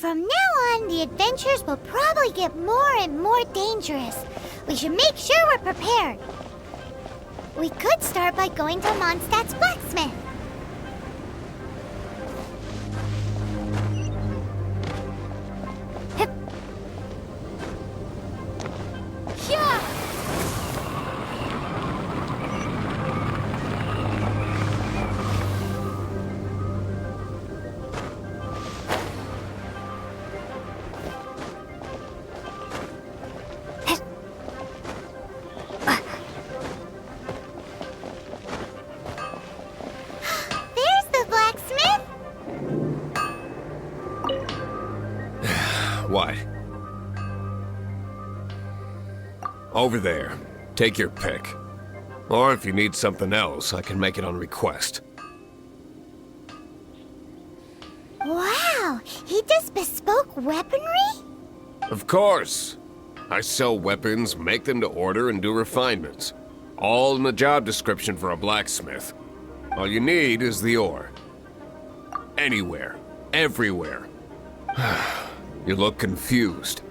From now on, the adventures will probably get more and more dangerous. We should make sure we're prepared. We could start by going to Mondstadt's blacksmith. What? Over there. Take your pick. Or if you need something else, I can make it on request. Wow! He does bespoke weaponry? Of course! I sell weapons, make them to order, and do refinements. All in the job description for a blacksmith. All you need is the ore. Anywhere. Everywhere. You look confused.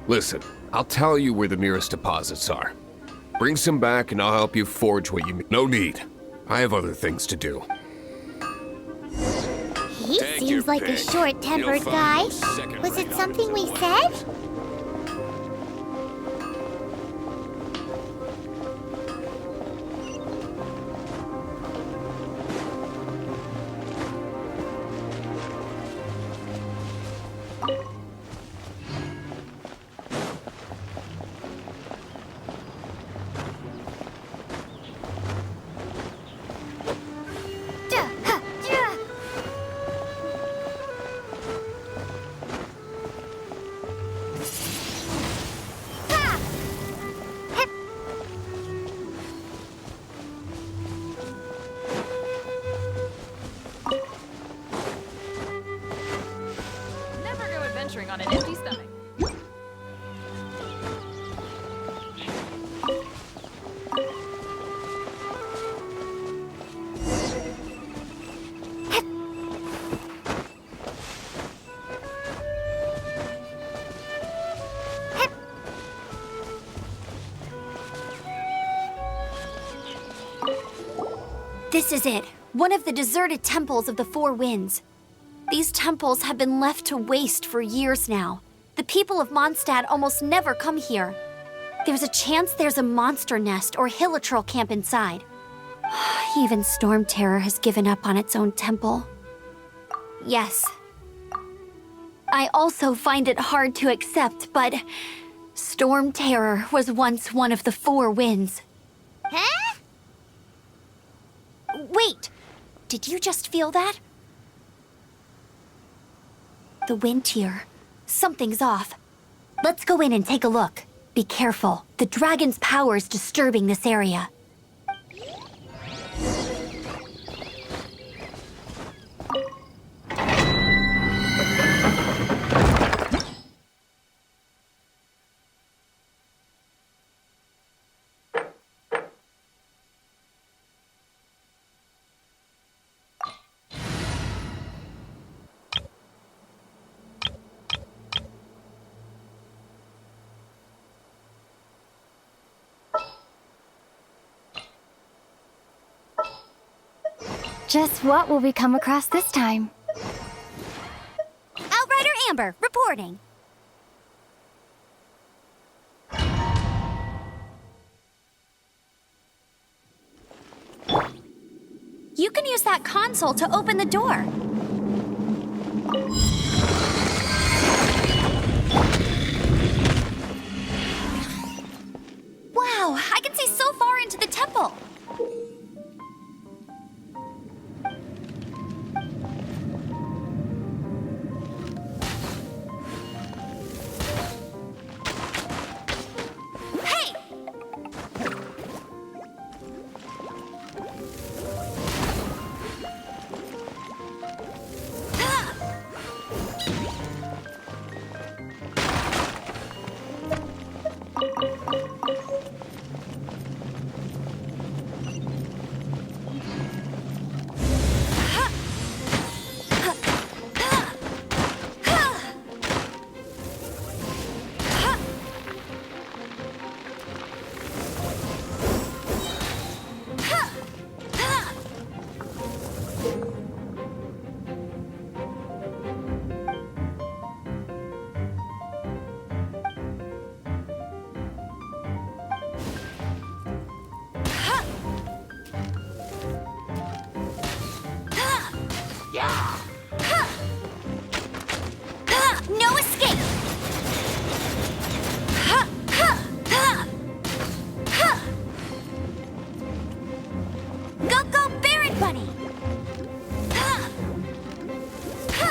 Listen, I'll tell you where the nearest deposits are. Bring some back and I'll help you forge what you need. No need. I have other things to do. He seems like a short-tempered guy. Was it something we said? On an empty stomach. This is it, one of the deserted temples of the Four Winds. These temples have been left to waste for years now. The people of Mondstadt almost never come here. There's a chance there's a monster nest or hilichurl camp inside. Even Storm Terror has given up on its own temple. Yes. I also find it hard to accept, but Storm Terror was once one of the Four Winds. Huh? Wait! Did you just feel that? The wind here. Something's off. Let's go in and take a look. Be careful. The dragon's power is disturbing this area. Just what will we come across this time? Outrider Amber, reporting. You can use that console to open the door. Wow, I can see so far into the temple. No escape! Ha! Ha! Ha! Ha! Go, go, Barret Bunny! Ha! Ha!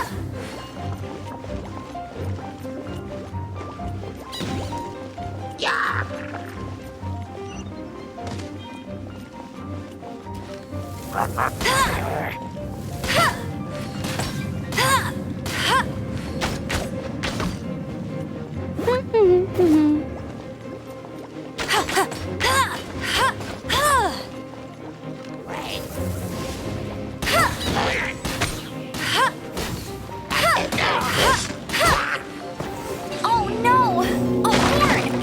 Oh no! A horde!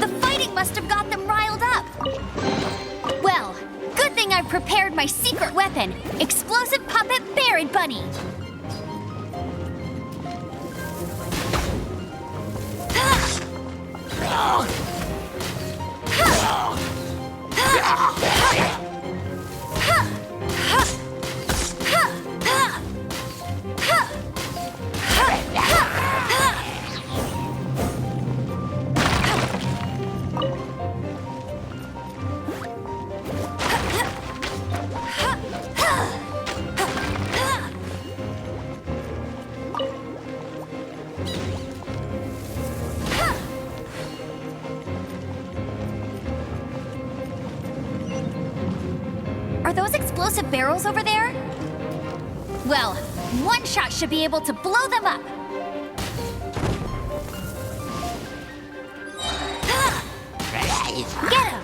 The fighting must have got them riled up. Well, good thing I've prepared my secret weapon, explosive puppet Barret Bunny. Are those explosive barrels over there? Well, one shot should be able to blow them up. Get him!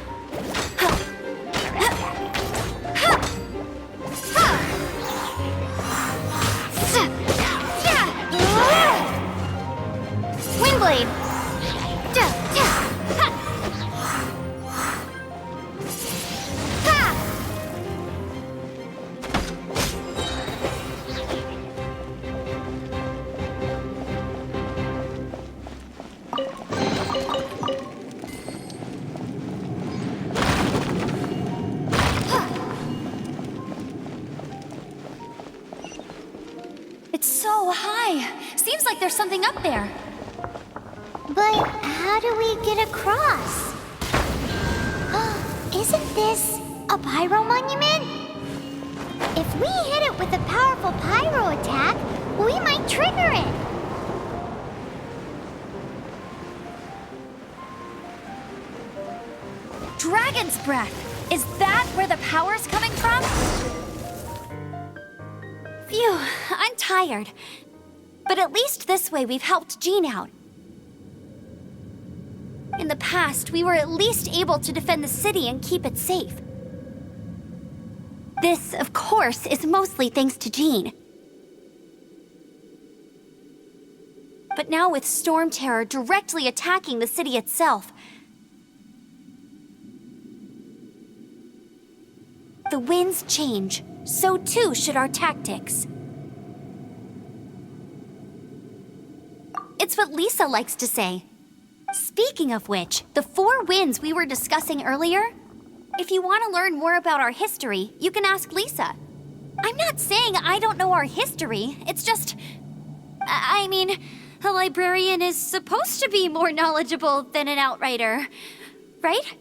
Windblade! It's so high. Seems like there's something up there. But how do we get across? Isn't this a pyro monument? If we hit it with a powerful pyro attack, we might trigger it. Dragon's breath! Is that where the power's coming from? Phew, I'm tired. But at least this way we've helped Jean out. In the past, we were at least able to defend the city and keep it safe. This, of course, is mostly thanks to Jean. But now with Storm Terror directly attacking the city itself, the winds change, so too should our tactics. It's what Lisa likes to say. Speaking of which, the four winds we were discussing earlier, if you want to learn more about our history, you can ask Lisa. I'm not saying I don't know our history, it's just... I mean, a librarian is supposed to be more knowledgeable than an outrider, right?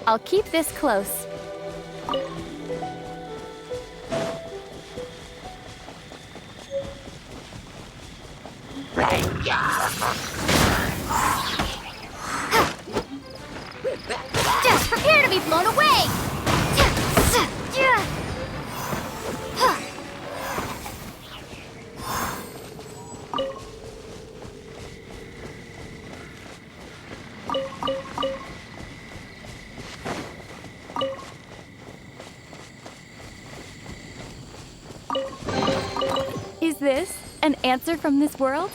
I'll keep this close. Just prepare to be blown away! Is this an answer from this world?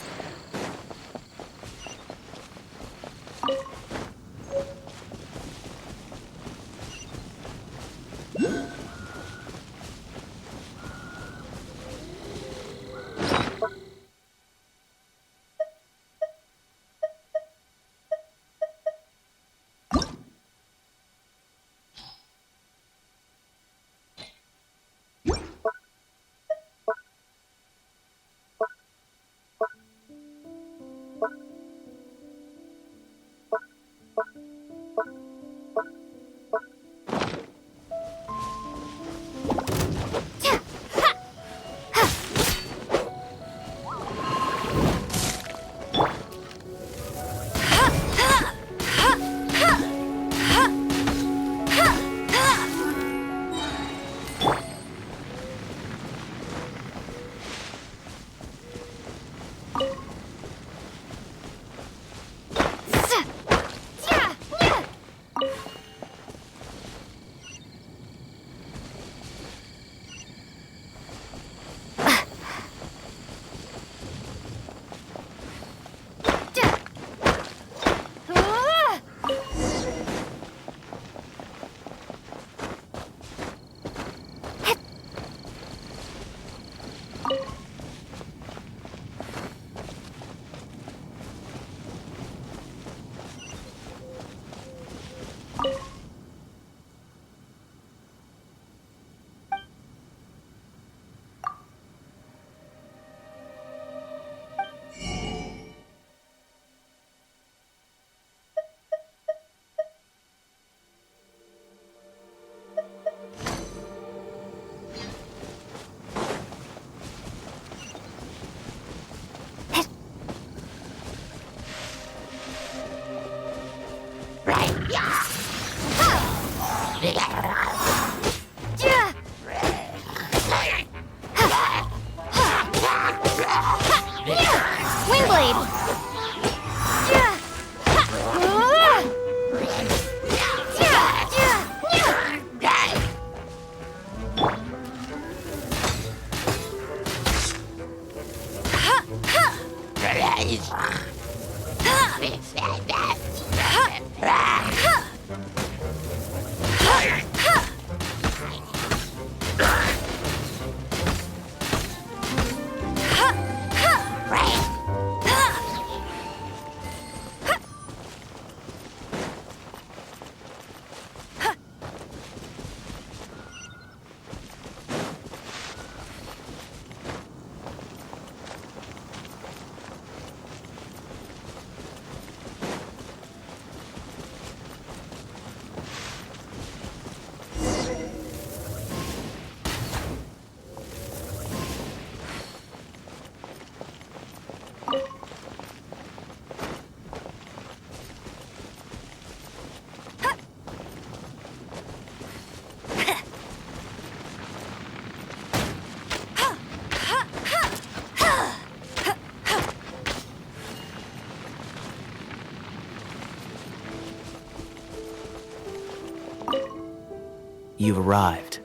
You've arrived.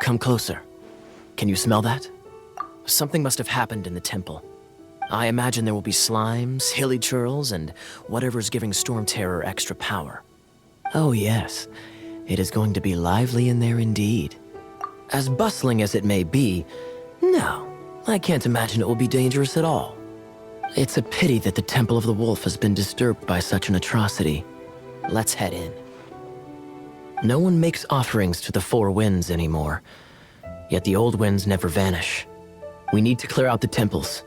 Come closer. Can you smell that? Something must have happened in the temple. I imagine there will be slimes, hilly churls, and whatever's giving Storm Terror extra power. Oh yes, it is going to be lively in there indeed. As bustling as it may be, no, I can't imagine it will be dangerous at all. It's a pity that the Temple of the Wolf has been disturbed by such an atrocity. Let's head in. No one makes offerings to the Four Winds anymore, yet the old winds never vanish. We need to clear out the temples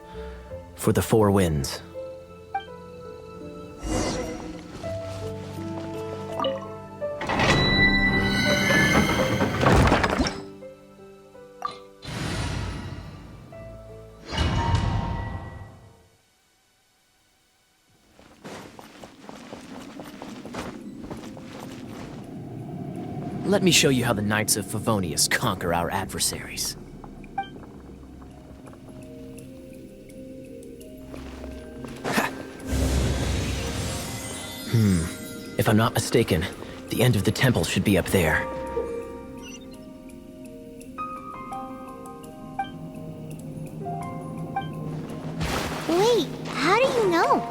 for the Four Winds. Let me show you how the Knights of Favonius conquer our adversaries. If I'm not mistaken, the end of the temple should be up there. Wait, how do you know?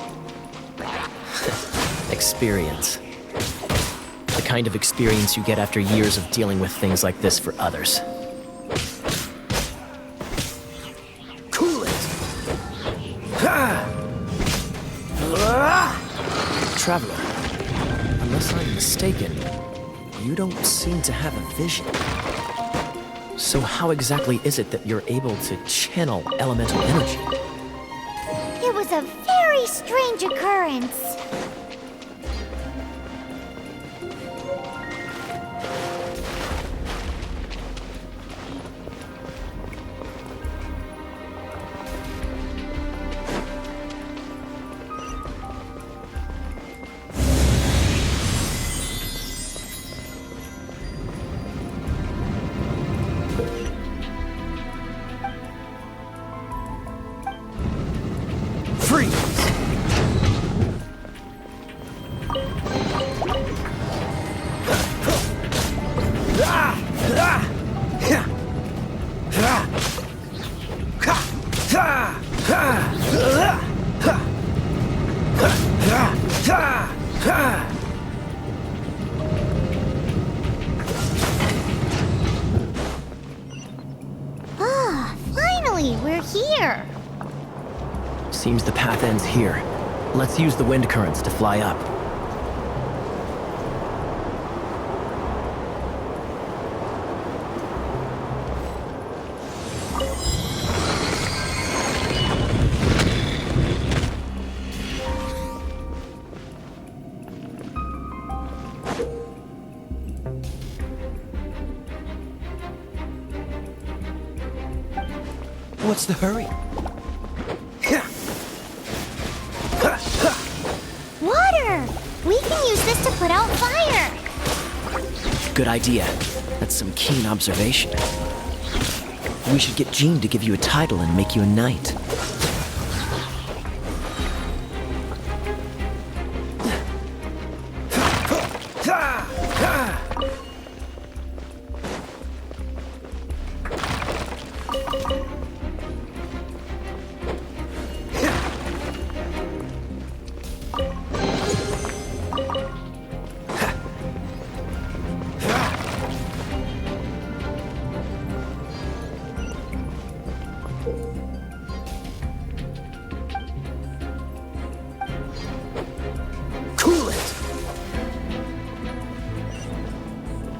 Experience. The kind of experience you get after years of dealing with things like this for others. Cool it! Traveler, unless I'm mistaken, you don't seem to have a vision. So how exactly is it that you're able to channel elemental energy? It was a very strange occurrence. Finally, we're here. Seems the path ends here. Let's use the wind currents to fly up. What's the hurry? Water! We can use this to put out fire. Good idea. That's some keen observation. We should get Jean to give you a title and make you a knight.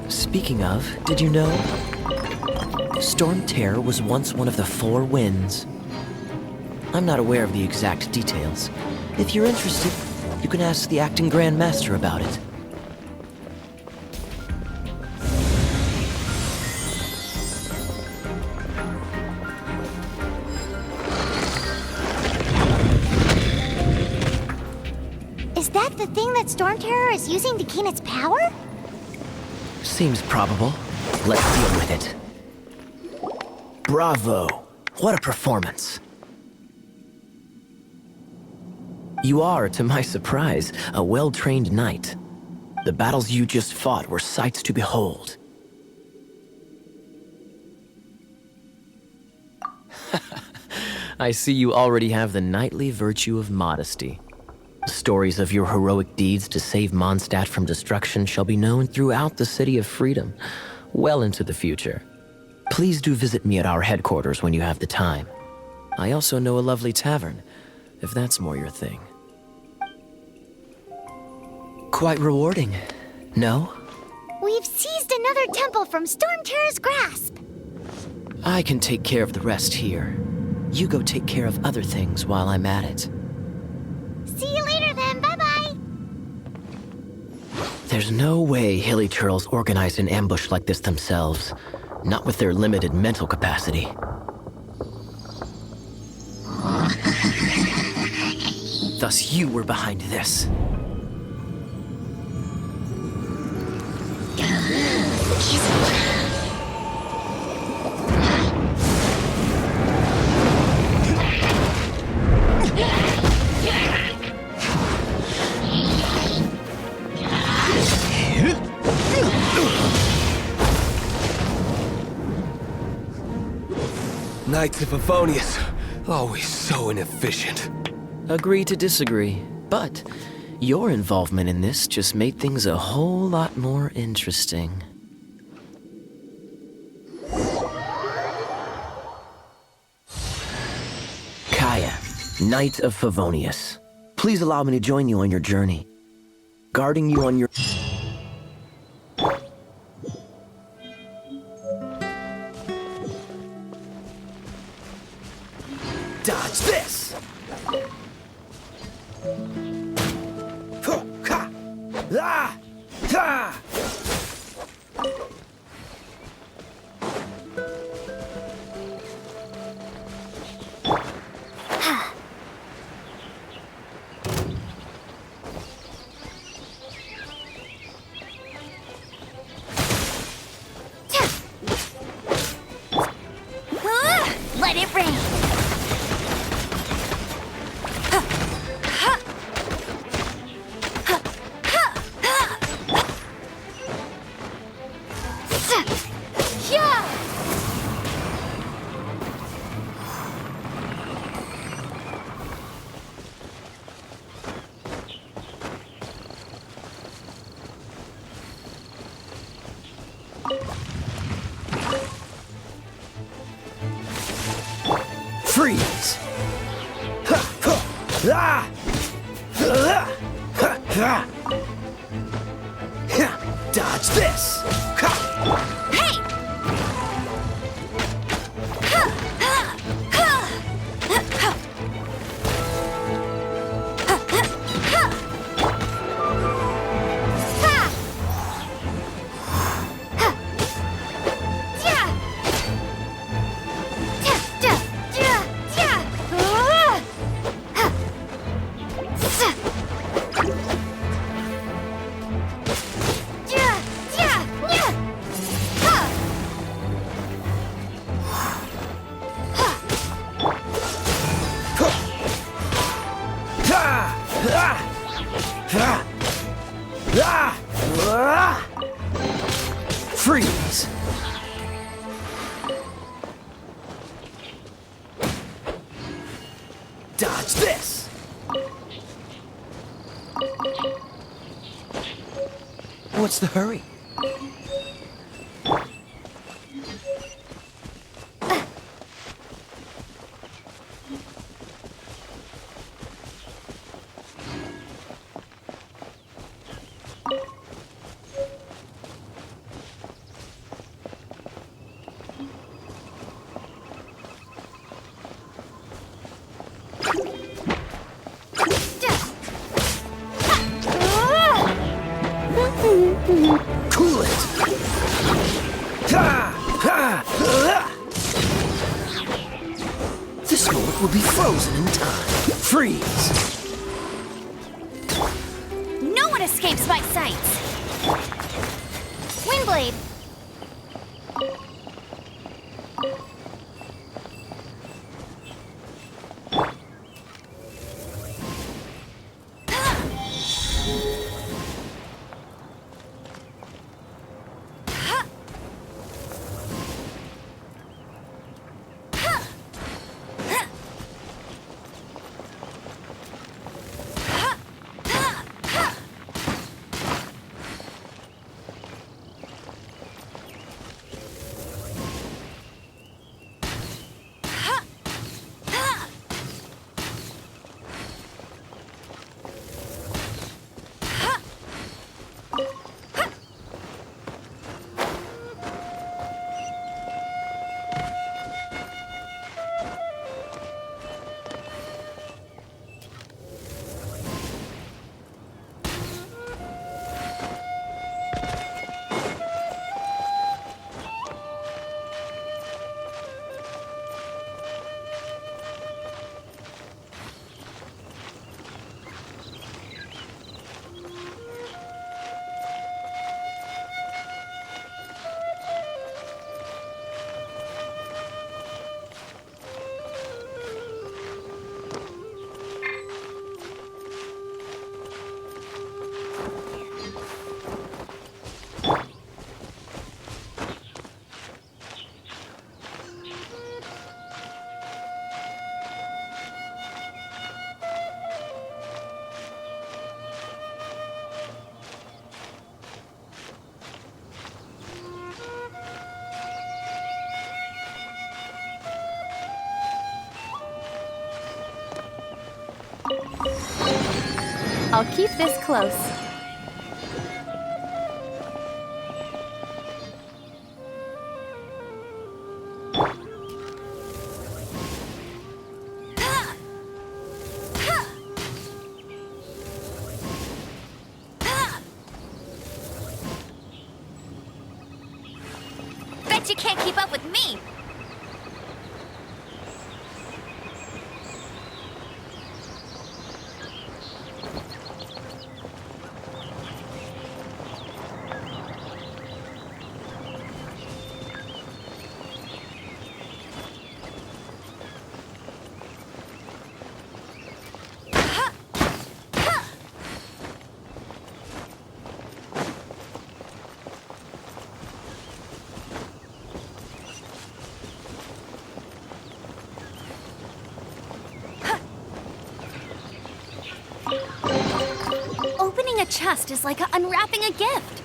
Speaking of, did you know? Storm Terror was once one of the Four Winds. I'm not aware of the exact details. If you're interested, you can ask the acting Grand Master about it. Is that the thing that Storm Terror is using to gain its power? Seems probable. Let's deal with it. Bravo! What a performance. You are, to my surprise, a well-trained knight. The battles you just fought were sights to behold. I see you already have the knightly virtue of modesty. Stories of your heroic deeds to save Mondstadt from destruction shall be known throughout the City of Freedom, well into the future. Please do visit me at our headquarters when you have the time. I also know a lovely tavern, if that's more your thing. Quite rewarding, no? We've seized another temple from Storm Terror's grasp. I can take care of the rest here. You go take care of other things while I'm at it. See you later then, bye-bye. There's no way hilly turtles organized an ambush like this themselves. Not with their limited mental capacity. Thus you were behind this. Knights of Favonius. Always so inefficient. Agree to disagree, but your involvement in this just made things a whole lot more interesting. Kaeya, Knight of Favonius. Please allow me to join you on your journey. Guarding you on your... Dodge this! Ah! Ah! Let it rain! Freeze! Dodge this! Hey! Freeze! Dodge this! What's the hurry? Cool it! This moment will be frozen in time. Freeze! No one escapes my sights! Windblade! I'll keep this close. Bet you can't keep up with me! Opening a chest is like unwrapping a gift.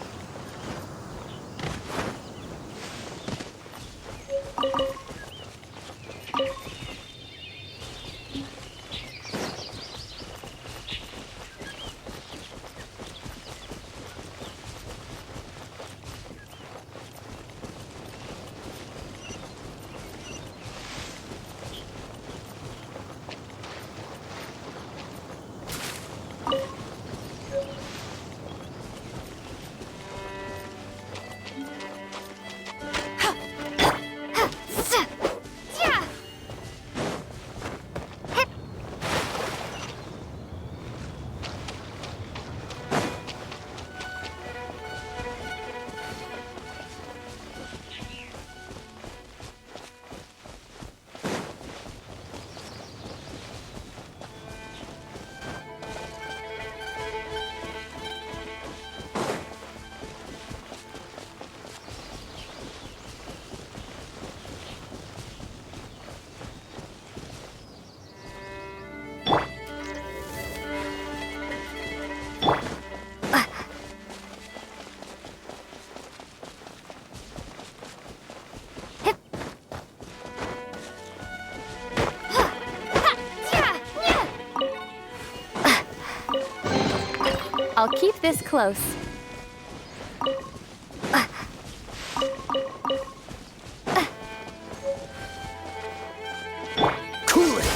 I'll keep this close. Cool it!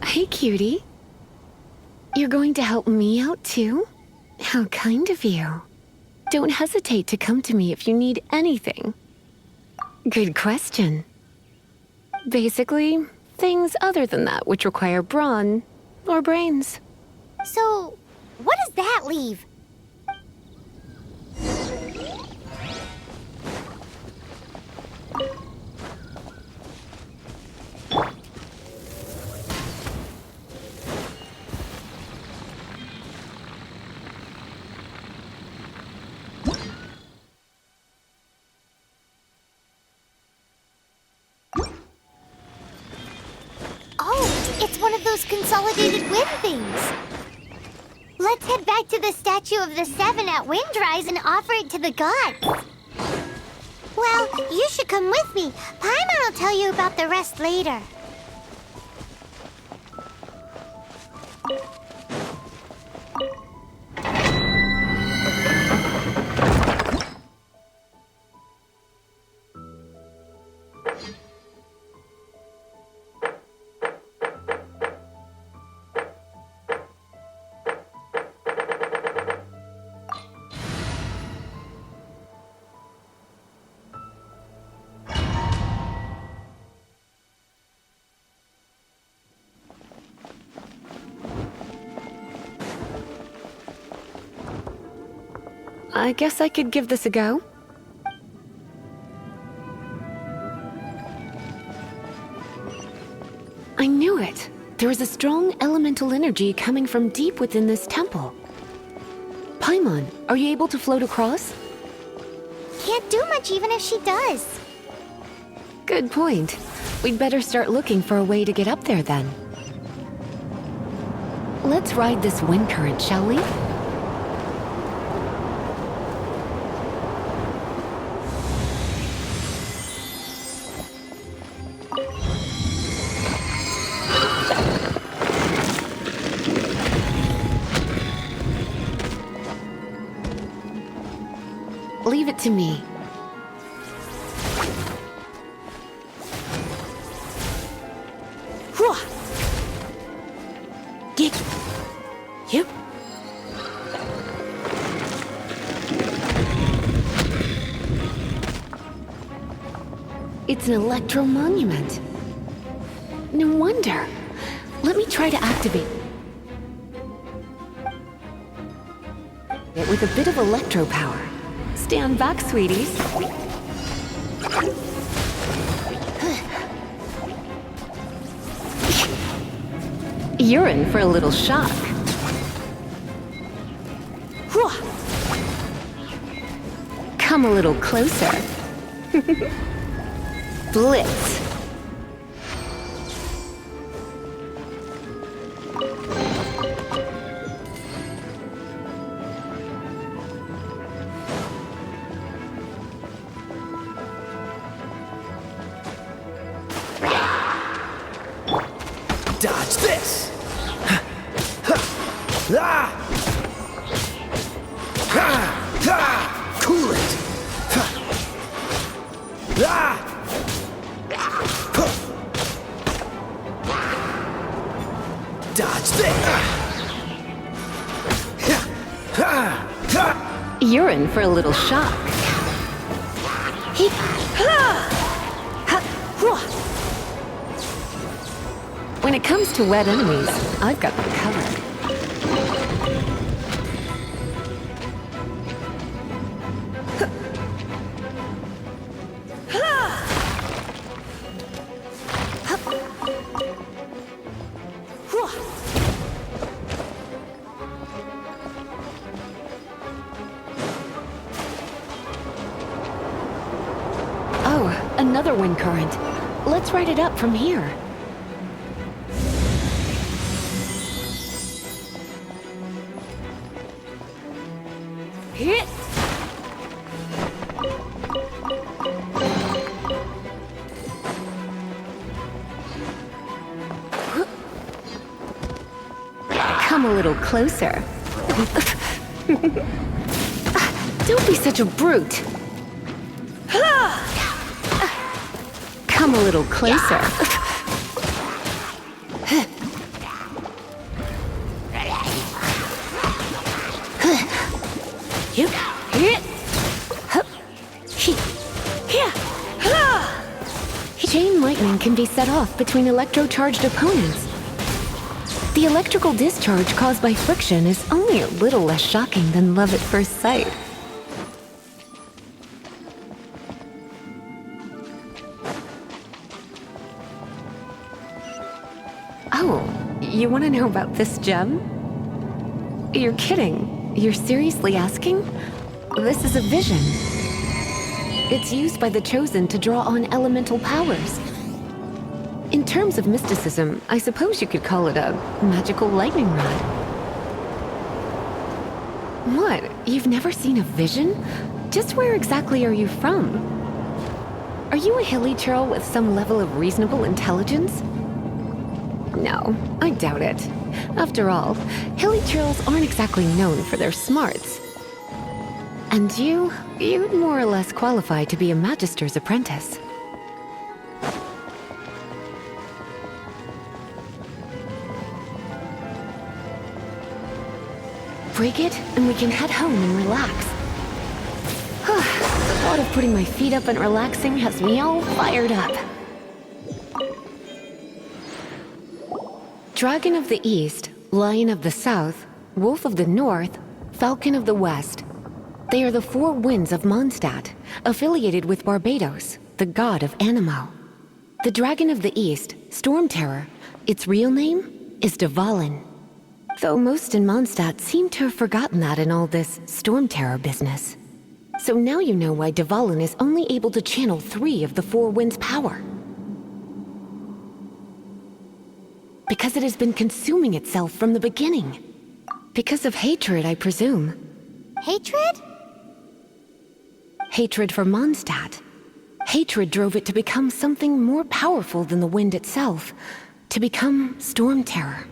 Hey, cutie. You're going to help me out, too? How kind of you. Don't hesitate to come to me if you need anything. Good question. Basically, things other than that which require brawn or brains. So, what does that leave? It's one of those consolidated wind things. Let's head back to the statue of the Seven at Windrise and offer it to the gods. Well, you should come with me. Paimon will tell you about the rest later. I guess I could give this a go. There is a strong elemental energy coming from deep within this temple. Paimon, are you able to float across? Can't do much even if she does. Good point. We'd better start looking for a way to get up there then. Let's ride this wind current, shall we? Leave it to me. Yep. It's an electro monument. No wonder. Let me try to activate it with a bit of electro power. Stand back, sweeties. You're in for a little shock. Come a little closer. Blitz. Dodge this! Cool it! Dodge this! You're in for a little shock. When it comes to wet enemies, I've got them covered. Oh, another wind current. Let's ride it up from here. Come a little closer. Don't be such a brute. Come a little closer. Chain lightning can be set off between electro-charged opponents. The electrical discharge caused by friction is only a little less shocking than love at first sight. Oh, you want to know about this gem? You're kidding. You're seriously asking? This is a vision. It's used by the Chosen to draw on elemental powers. In terms of mysticism, I suppose you could call it a magical lightning rod. What? You've never seen a vision? Just where exactly are you from? Are you a hilly churl with some level of reasonable intelligence? No, I doubt it. After all, hilly churls aren't exactly known for their smarts. And you'd more or less qualify to be a Magister's apprentice. Break it, and we can head home and relax. The thought of putting my feet up and relaxing has me all fired up. Dragon of the East, Lion of the South, Wolf of the North, Falcon of the West. They are the four winds of Mondstadt, affiliated with Barbados, the god of Anemo. The Dragon of the East, Storm Terror, Its real name is Dvalin. Though most in Mondstadt seem to have forgotten that in all this storm terror business. So now you know why Dvalin is only able to channel 3 of the 4 winds' power. Because it has been consuming itself from the beginning. Because of hatred, I presume. Hatred? Hatred for Mondstadt. Hatred drove it to become something more powerful than the wind itself. To become storm terror.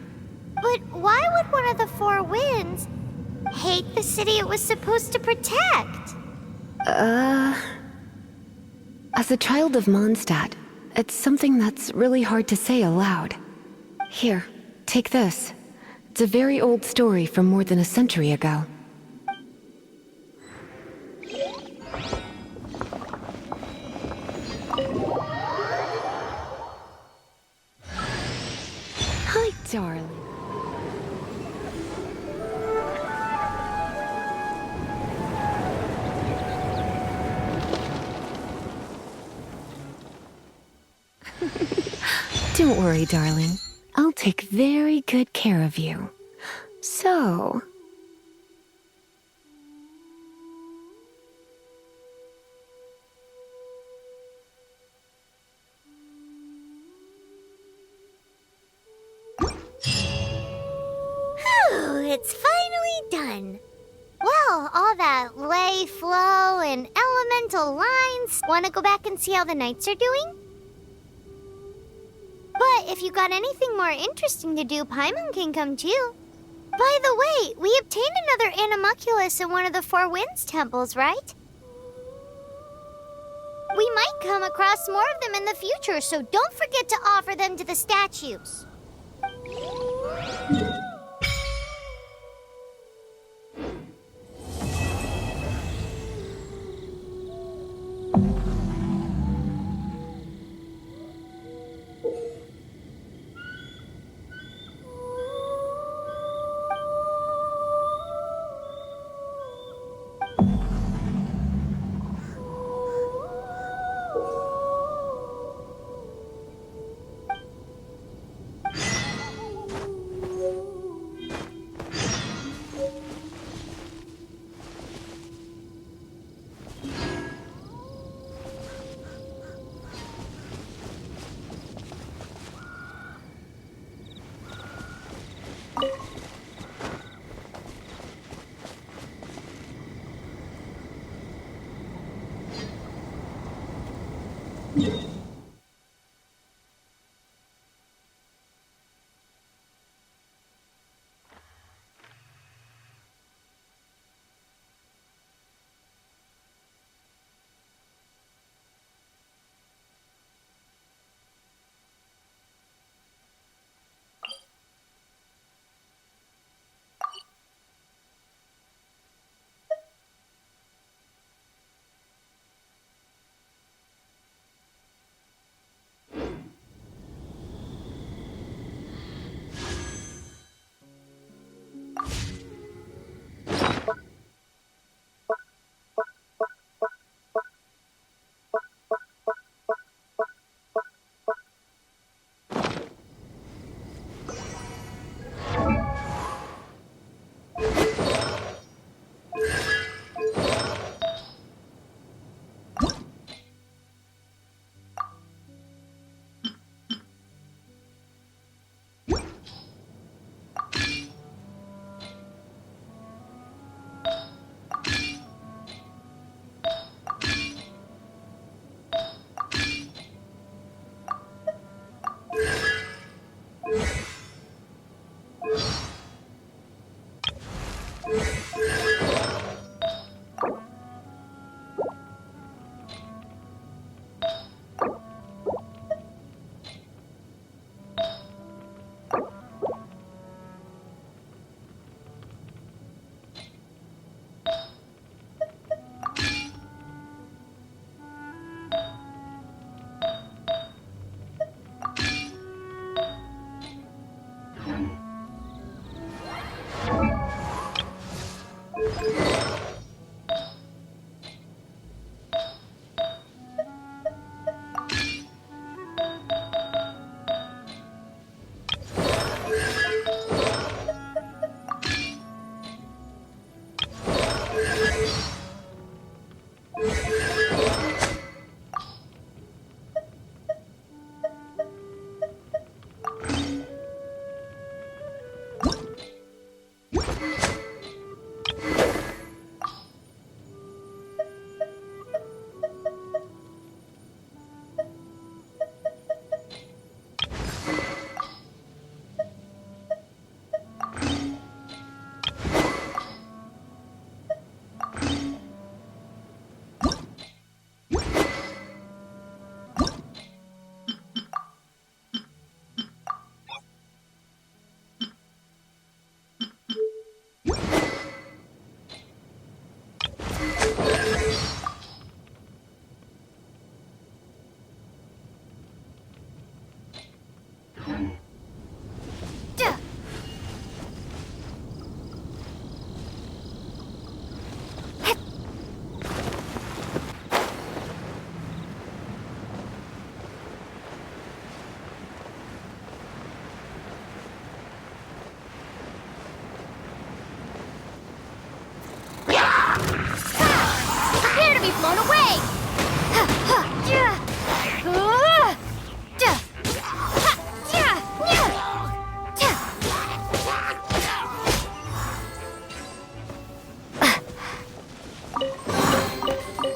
But why would one of the 4 winds hate the city it was supposed to protect? As a child of Mondstadt, it's something that's really hard to say aloud. Here, take this. It's a very old story from more than a century ago. Hi, darling. Don't worry, darling. I'll take very good care of you. So... Whew, it's finally done. Well, all that lay, flow, and elemental lines. Want to go back and see how the knights are doing? But if you got anything more interesting to do, Paimon can come too. By the way, we obtained another animalculus in one of the 4 winds temples, right? We might come across more of them in the future, so don't forget to offer them to the statues.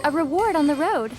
A reward on the road.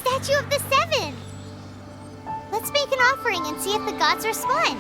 Statue of the Seven! Let's make an offering and see if the gods respond.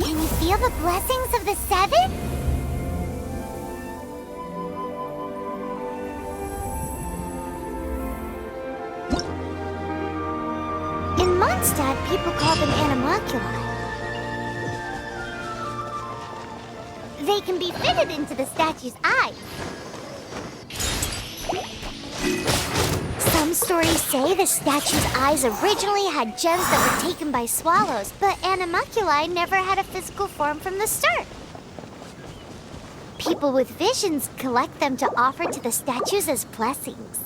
Can you feel the blessings of the Seven? In Mondstadt, people call them animalculi. They can be fitted into the statue's eyes. Some stories say the statue's eyes originally had gems that were taken by swallows, but animalculi never had a physical form from the start. People with visions collect them to offer to the statues as blessings.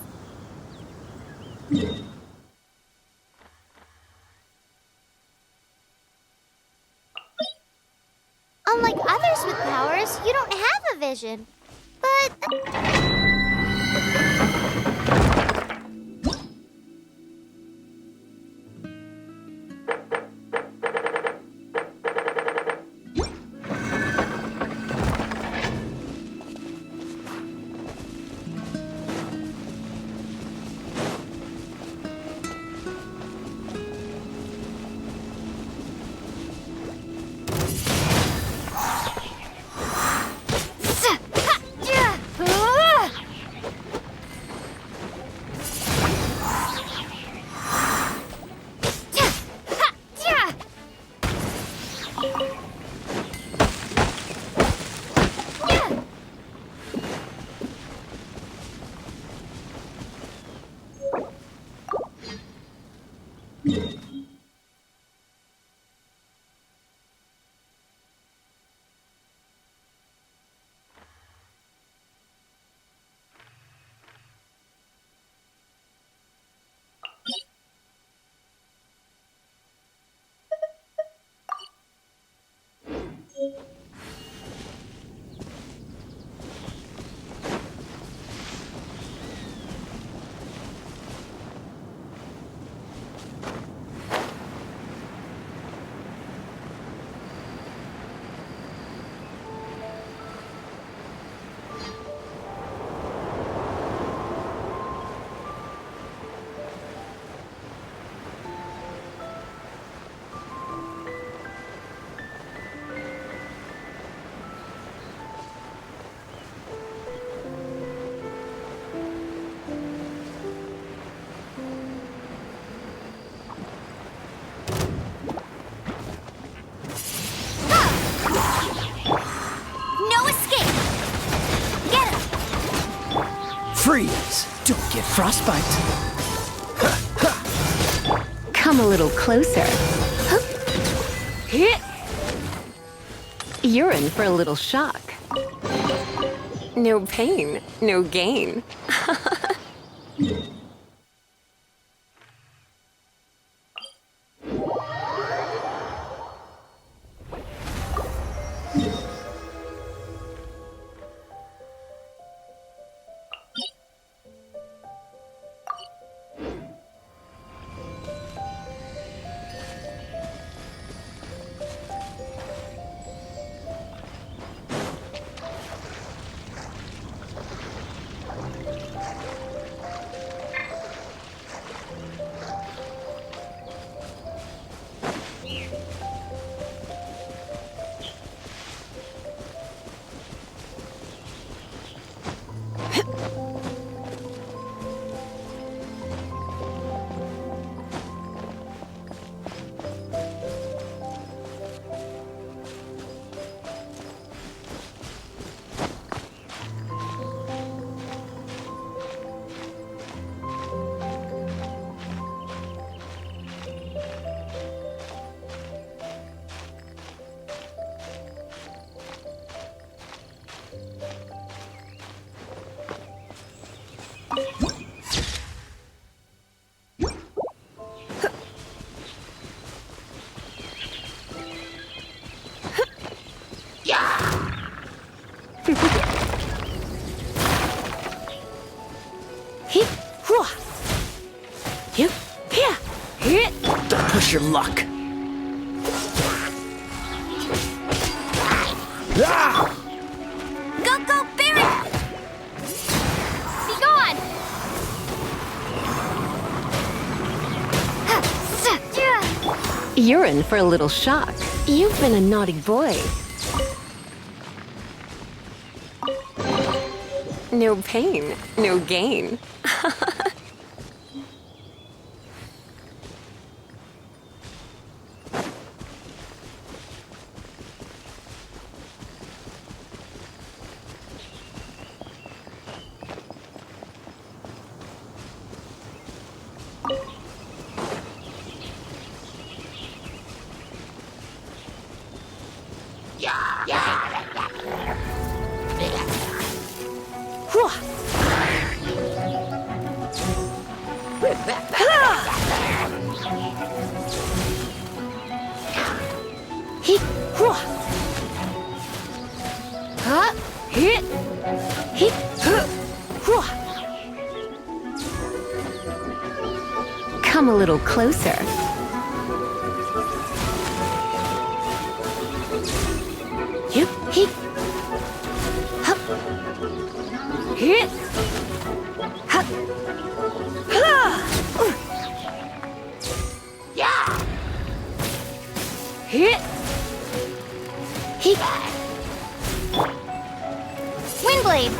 Unlike others with powers, you don't have a vision. But... Freeze! Don't get frostbite. Come a little closer. You're in for a little shock. No pain, no gain. Don't push your luck. Go, go, Barret! Be gone! You're in for a little shock. You've been a naughty boy. No pain, no gain. Come a little closer. Windblade!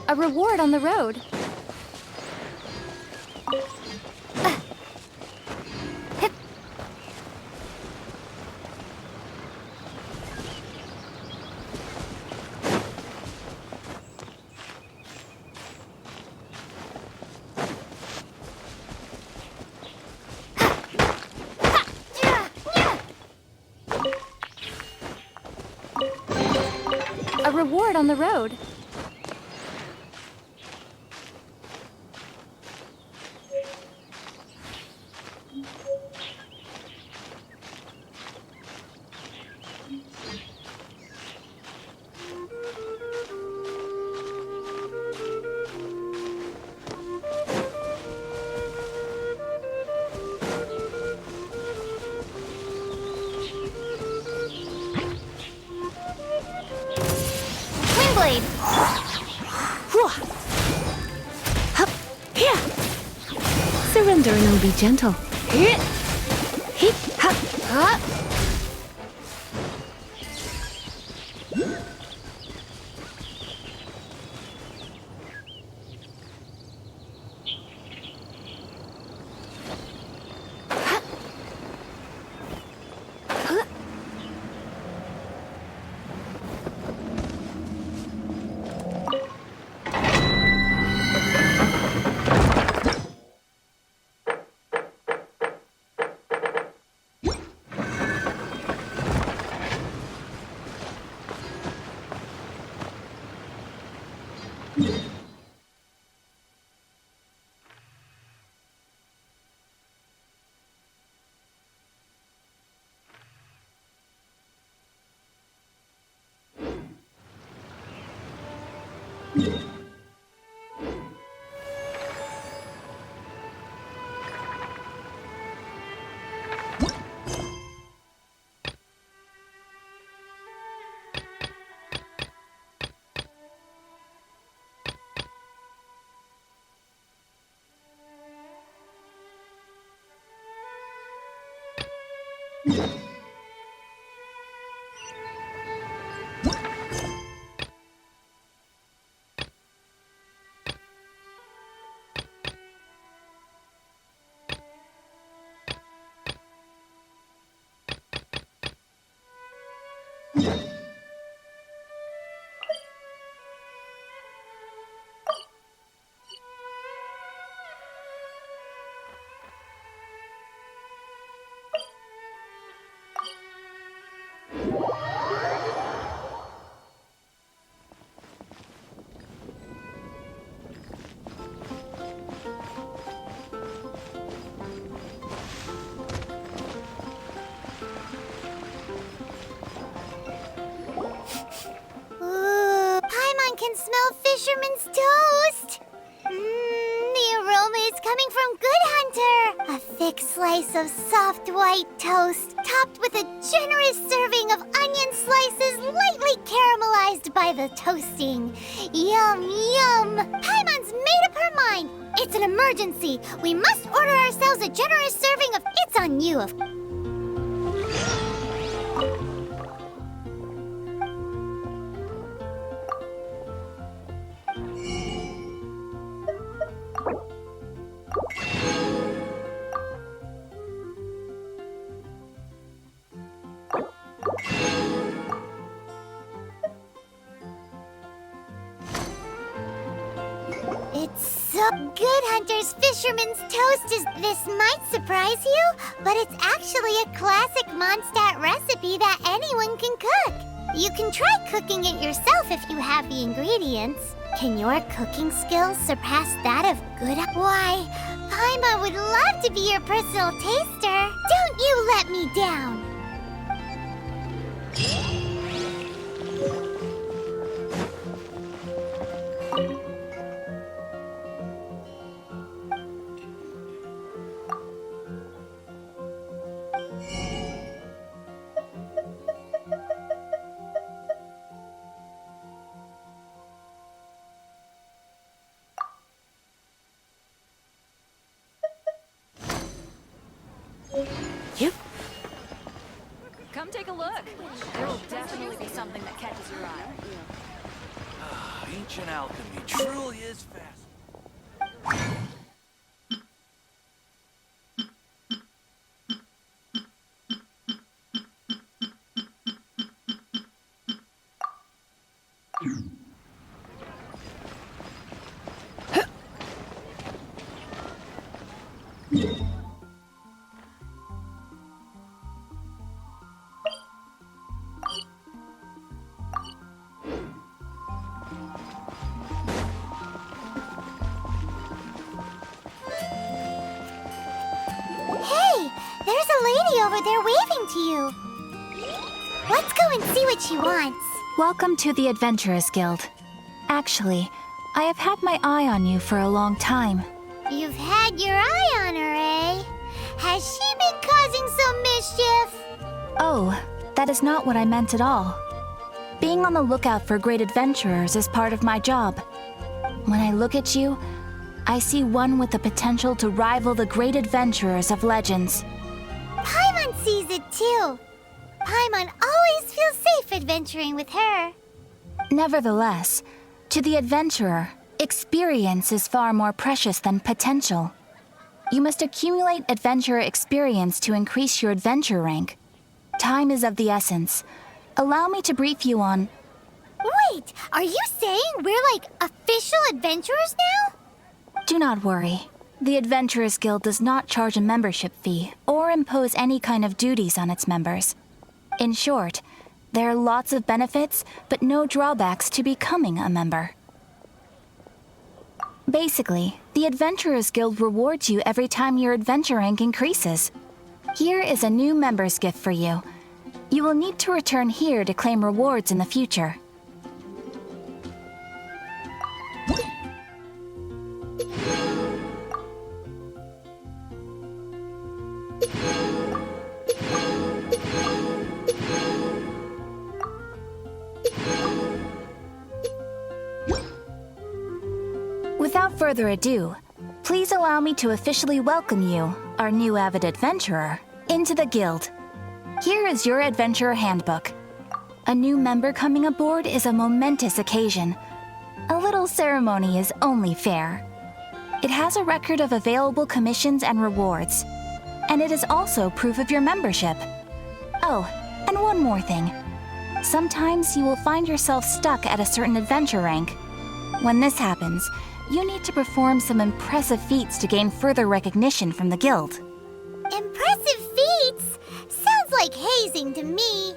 A reward on the road. A reward on the road. Windblade! Surrender and I'll be gentle. Ooh, Paimon can smell fisherman's toast. The aroma is coming from Good Hunter. A thick slice of soft white toast, topped with a generous serving of onion slices lightly caramelized by the toasting. Yum, yum. Paimon's made up her mind. It's an emergency. We must order ourselves a generous serving of It's on You. It's so Good Hunter's Fisherman's Toast this might surprise you, but it's actually a classic Mondstadt recipe that anyone can cook. You can try cooking it yourself if you have the ingredients. Can your cooking skills surpass that of Good? Why, Paimon would love to be your personal taster. Don't you let me down. Come take a look. There will definitely be something that catches your eye. Ancient alchemy truly is fast. Hey, there's a lady over there waving to you. Let's go and see what she wants. Welcome to the Adventurers Guild. Actually, I have had my eye on you for a long time. You've had your eye on her, eh? Has she been causing some mischief? Oh, that is not what I meant at all. Being on the lookout for great adventurers is part of my job. When I look at you, I see one with the potential to rival the great adventurers of legends. Paimon sees it too. Paimon always feels safe adventuring with her. Nevertheless, to the adventurer, experience is far more precious than potential. You must accumulate adventurer experience to increase your adventure rank. Time is of the essence. Allow me to brief you on... Wait, are you saying we're like official adventurers now? Do not worry. The Adventurers Guild does not charge a membership fee or impose any kind of duties on its members. In short, there are lots of benefits, but no drawbacks to becoming a member. Basically, the Adventurers Guild rewards you every time your adventure rank increases. Here is a new member's gift for you. You will need to return here to claim rewards in the future. Without further ado, please allow me to officially welcome you, our new avid adventurer, into the guild. Here is your adventurer handbook. A new member coming aboard is a momentous occasion. A little ceremony is only fair. It has a record of available commissions and rewards, and it is also proof of your membership. Oh, and one more thing. Sometimes you will find yourself stuck at a certain adventure rank. When this happens, you need to perform some impressive feats to gain further recognition from the guild. Impressive feats? Sounds like hazing to me.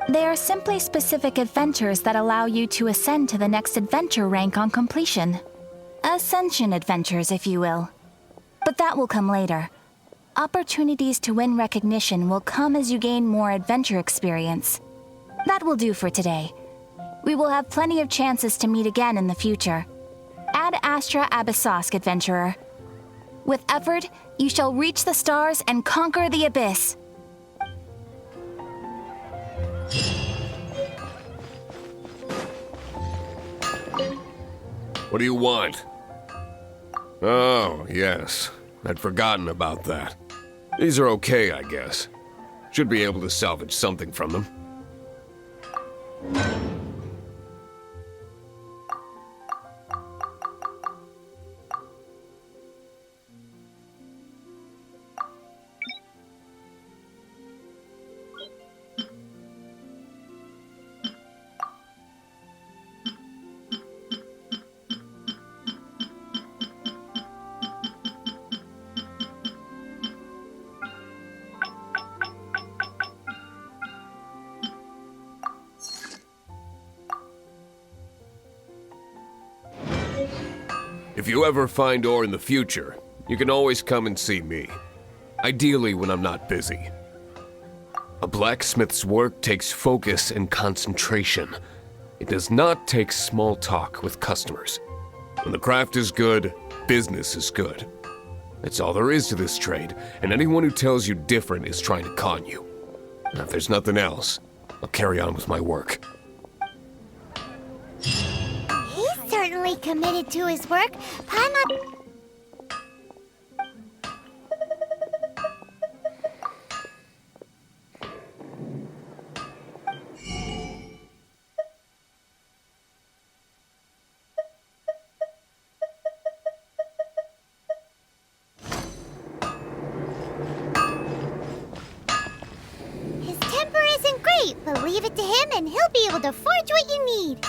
They are simply specific adventures that allow you to ascend to the next adventure rank on completion. Ascension adventures, if you will. But that will come later. Opportunities to win recognition will come as you gain more adventure experience. That will do for today. We will have plenty of chances to meet again in the future. Ad Astra Abyssosk, adventurer. With effort, you shall reach the stars and conquer the abyss. What do you want? Oh, yes. I'd forgotten about that. These are okay, I guess. Should be able to salvage something from them. If you ever find ore in the future, you can always come and see me. Ideally when I'm not busy. A blacksmith's work takes focus and concentration. It does not take small talk with customers. When the craft is good, business is good. That's all there is to this trade, and anyone who tells you different is trying to con you. And if there's nothing else, I'll carry on with my work. He's certainly committed to his work. Paimon... His temper isn't great, but leave it to him and he'll be able to forge what you need.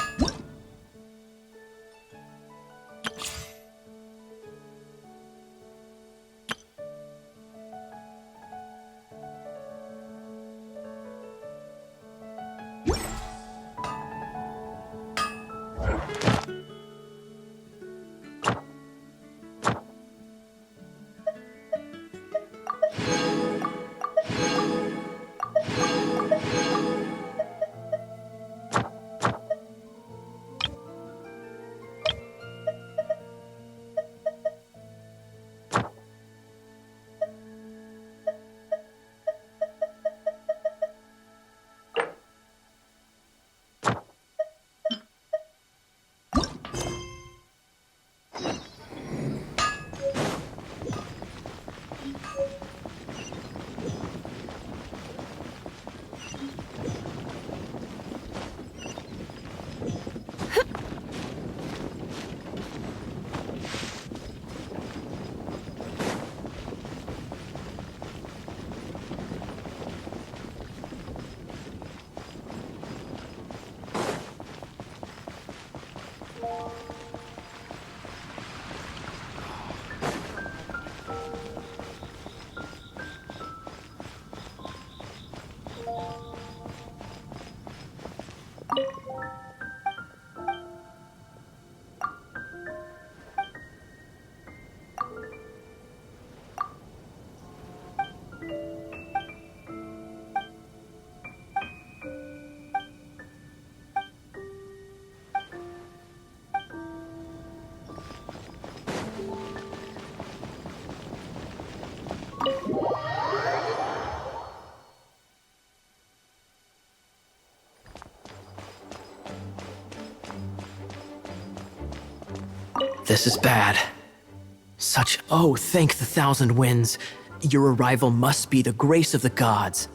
This is bad. Oh, thank the thousand winds. Your arrival must be the grace of the gods.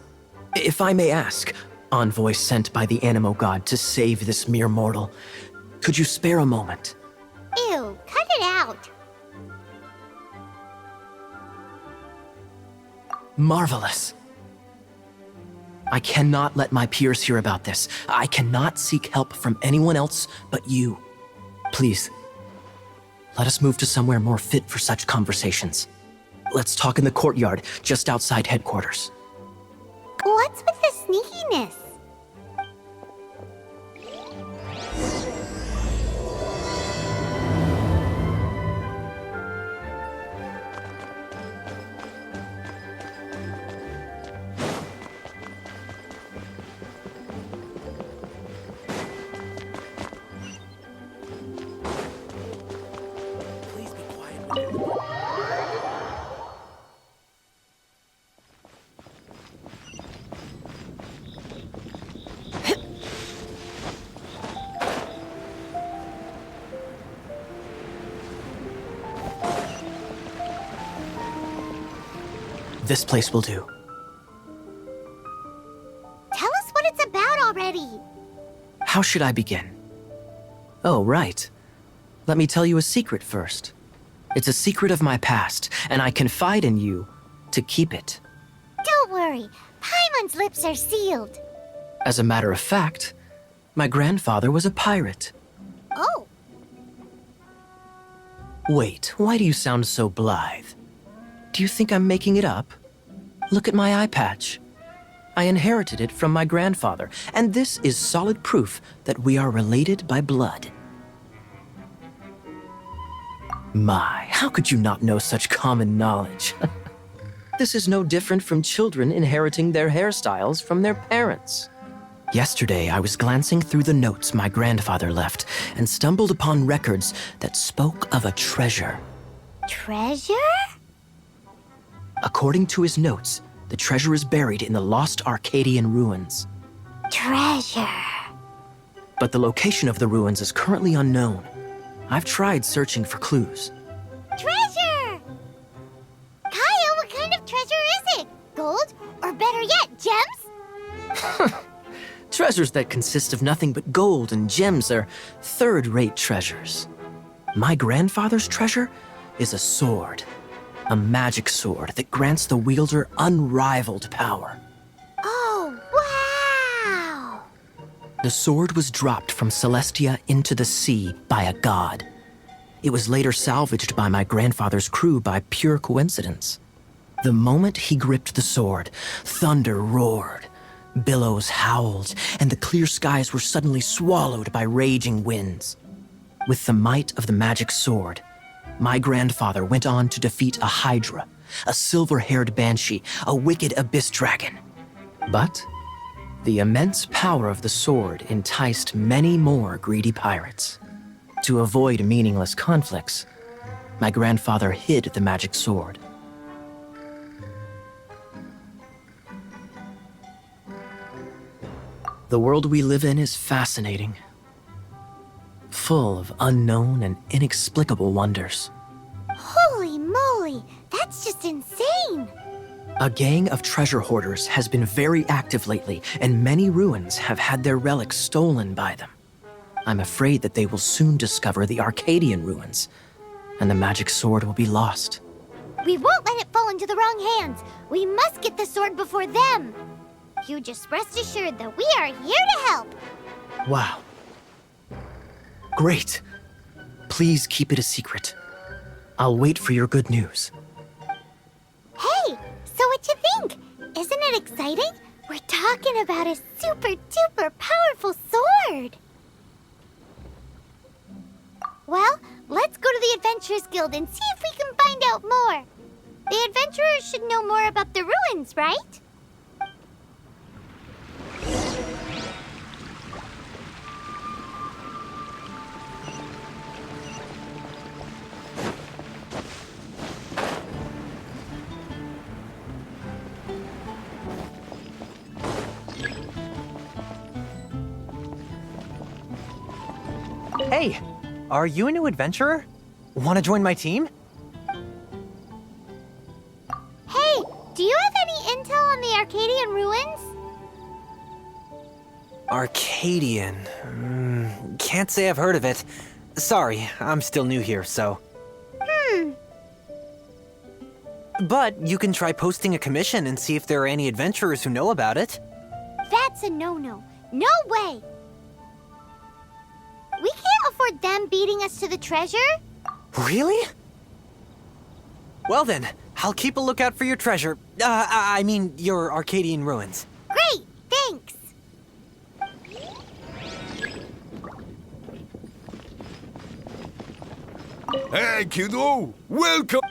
If I may ask, envoy sent by the Animo God to save this mere mortal, could you spare a moment? Ew, cut it out. Marvelous. I cannot let my peers hear about this. I cannot seek help from anyone else but you. Please, let us move to somewhere more fit for such conversations. Let's talk in the courtyard just outside headquarters. What's with the sneakiness? Please be quiet. This place will do. Tell us what it's about already. How should I begin? Oh, right. Let me tell you a secret first. It's a secret of my past, and I confide in you to keep it. Don't worry, Paimon's lips are sealed. As a matter of fact, my grandfather was a pirate. Oh, Wait, why do you sound so blithe? Do you think I'm making it up? Look at my eye patch. I inherited it from my grandfather, and this is solid proof that we are related by blood. My, how could you not know such common knowledge? This is no different from children inheriting their hairstyles from their parents. Yesterday, I was glancing through the notes my grandfather left and stumbled upon records that spoke of a treasure. treasure? According to his notes, the treasure is buried in the lost Arcadian ruins. Treasure. But the location of the ruins is currently unknown. I've tried searching for clues. Treasure! Kaeya, what kind of treasure is it? Gold? Or better yet, gems? Treasures that consist of nothing but gold and gems are third-rate treasures. My grandfather's treasure is a sword. A magic sword that grants the wielder unrivaled power. Oh, wow! The sword was dropped from Celestia into the sea by a god. It was later salvaged by my grandfather's crew by pure coincidence. The moment he gripped the sword, thunder roared, billows howled, and the clear skies were suddenly swallowed by raging winds. With the might of the magic sword, my grandfather went on to defeat a hydra, a silver-haired banshee, a wicked abyss dragon. But the immense power of the sword enticed many more greedy pirates. To avoid meaningless conflicts, my grandfather hid the magic sword. The world we live in is fascinating, full of unknown and inexplicable wonders. Holy moly, that's just insane! A gang of treasure hoarders has been very active lately, and many ruins have had their relics stolen by them. I'm afraid that they will soon discover the Arcadian ruins, and the magic sword will be lost. We won't let it fall into the wrong hands. We must get the sword before them. You just rest assured that we are here to help. Wow. Great. Please keep it a secret. I'll wait for your good news. Hey, so what you think? Isn't it exciting? We're talking about a super duper powerful sword. Well, let's go to the Adventurers Guild and see if we can find out more. The adventurers should know more about the ruins, right? Hey, are you a new adventurer? Want to join my team? Hey, do you have any intel on the Arcadian ruins? Arcadian. Can't say I've heard of it. Sorry, I'm still new here, so. But you can try posting a commission and see if there are any adventurers who know about it. That's a no-no. No way! We can't afford them beating us to the treasure. Really? Well then, I'll keep a lookout for your treasure. I mean, your Arcadian ruins. Great, thanks. Hey, kiddo! Welcome!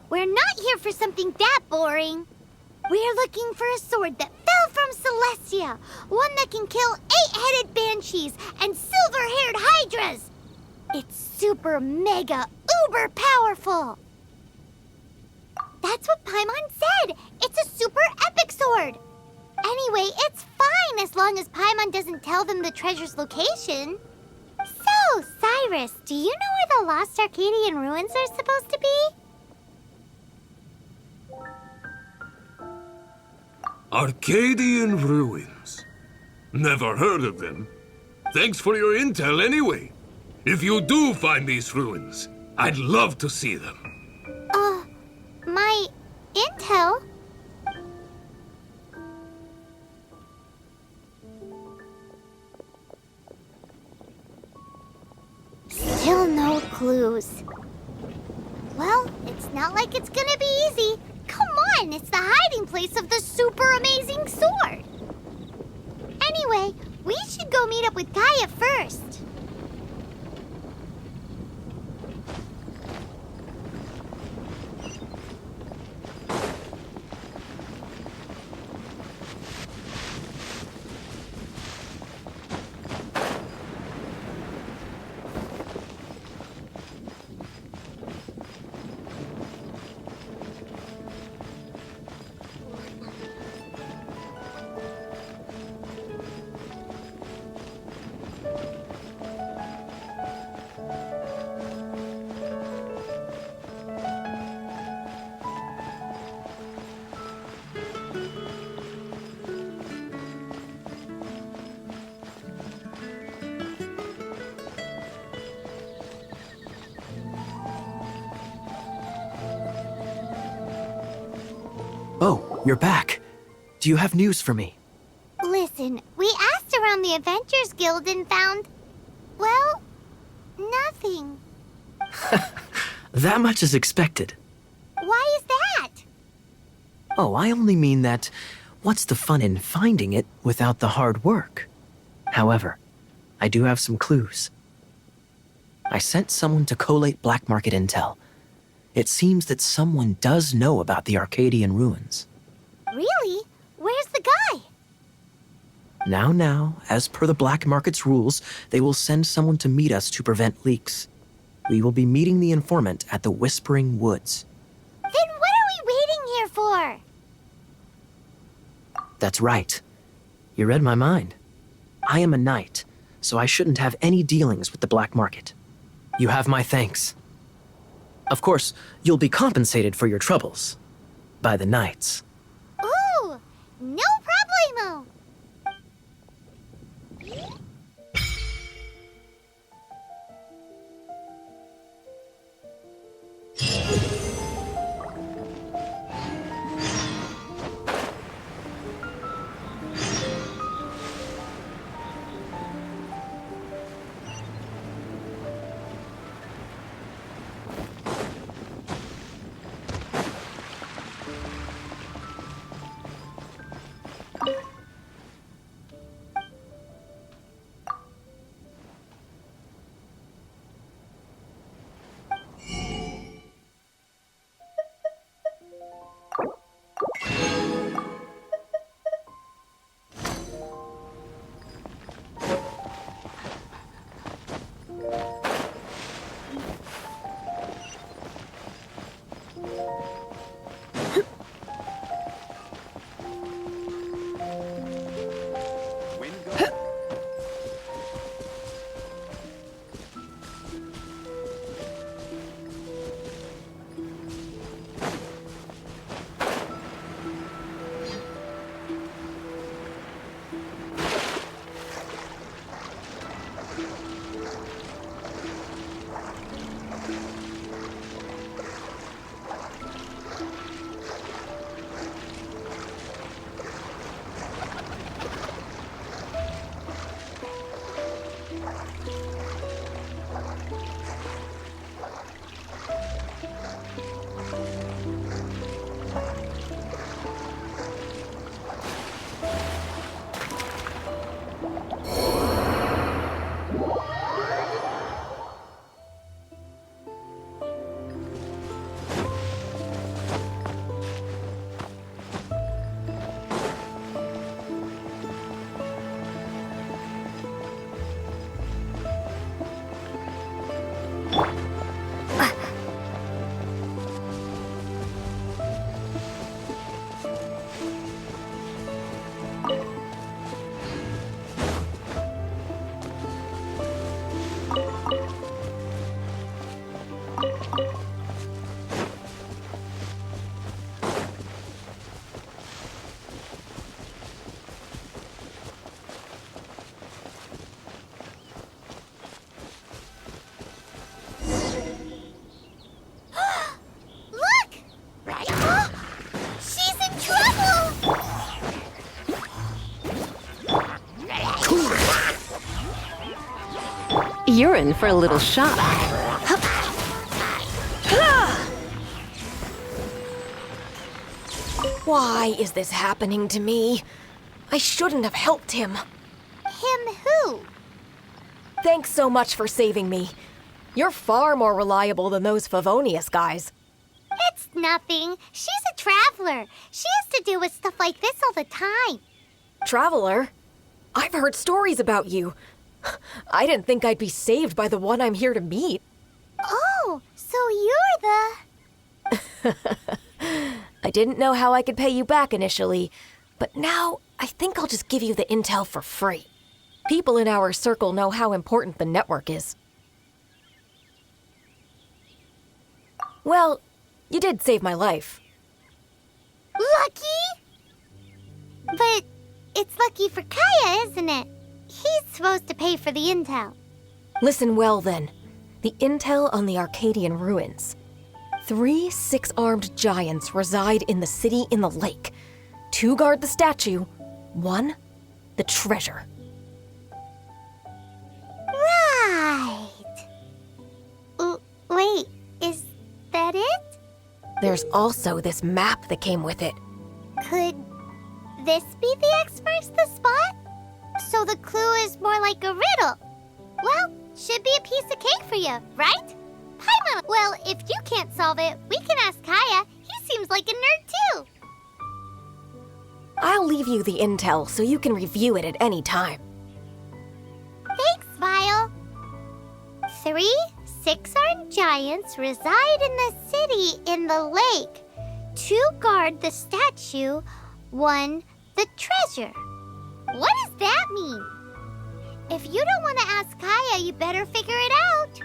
We're not here for something that boring. We're looking for a sword that fell from Celestia. One that can kill 8-headed banshees and silver-haired hydras. It's super mega uber powerful. That's what Paimon said. It's a super epic sword. Anyway, it's fine as long as Paimon doesn't tell them the treasure's location. So, Cyrus, do you know where the lost Arcadian ruins are supposed to be? Arcadian ruins. Never heard of them. Thanks for your intel anyway. If you do find these ruins, I'd love to see them. My intel? Still no clues. Well, it's not like it's gonna be easy. Come on, it's the hiding place of the super amazing sword. Anyway, we should go meet up with Kaeya first. Oh, you're back. Do you have news for me? Listen, we asked around the Adventures Guild and found, well, nothing. That much is expected. Why is that? Oh, I only mean that what's the fun in finding it without the hard work? However, I do have some clues. I sent someone to collate black market intel. It seems that someone does know about the Arcadian ruins. Really? Where's the guy? Now, as per the black market's rules, they will send someone to meet us to prevent leaks. We will be meeting the informant at the Whispering Woods. Then what are we waiting here for? That's right. You read my mind. I am a knight, so I shouldn't have any dealings with the black market. You have my thanks. Of course, you'll be compensated for your troubles. By the knights. Ooh, no problemo. Look! She's in trouble! You're in for a little shock. Why is this happening to me? I shouldn't have helped him. Him who? Thanks so much for saving me. You're far more reliable than those Favonius guys. It's nothing. She's a traveler. She has to deal with stuff like this all the time. Traveler? I've heard stories about you. I didn't think I'd be saved by the one I'm here to meet. Oh, so you're the... I didn't know how I could pay you back initially, but now I think I'll just give you the intel for free. People in our circle know how important the network is. Well, you did save my life. Lucky? But it's lucky for Kaeya, isn't it? He's supposed to pay for the intel. Listen well then. The intel on the Arcadian ruins. 3 6-armed giants reside in the city in the lake. 2 guard the statue, 1 the treasure. Right. Wait, is that it? There's also this map that came with it. Could this be the X-First the spot? So the clue is more like a riddle. Well, should be a piece of cake for you, right? Paimon. Well, if you can't solve it, we can ask Kaeya. He seems like a nerd too. I'll leave you the intel so you can review it at any time. Thanks, Vile. 3 6-armed giants reside in the city in the lake. 2 guard the statue, 1 the treasure. What does that mean? If you don't want to ask Kaeya, you better figure it out.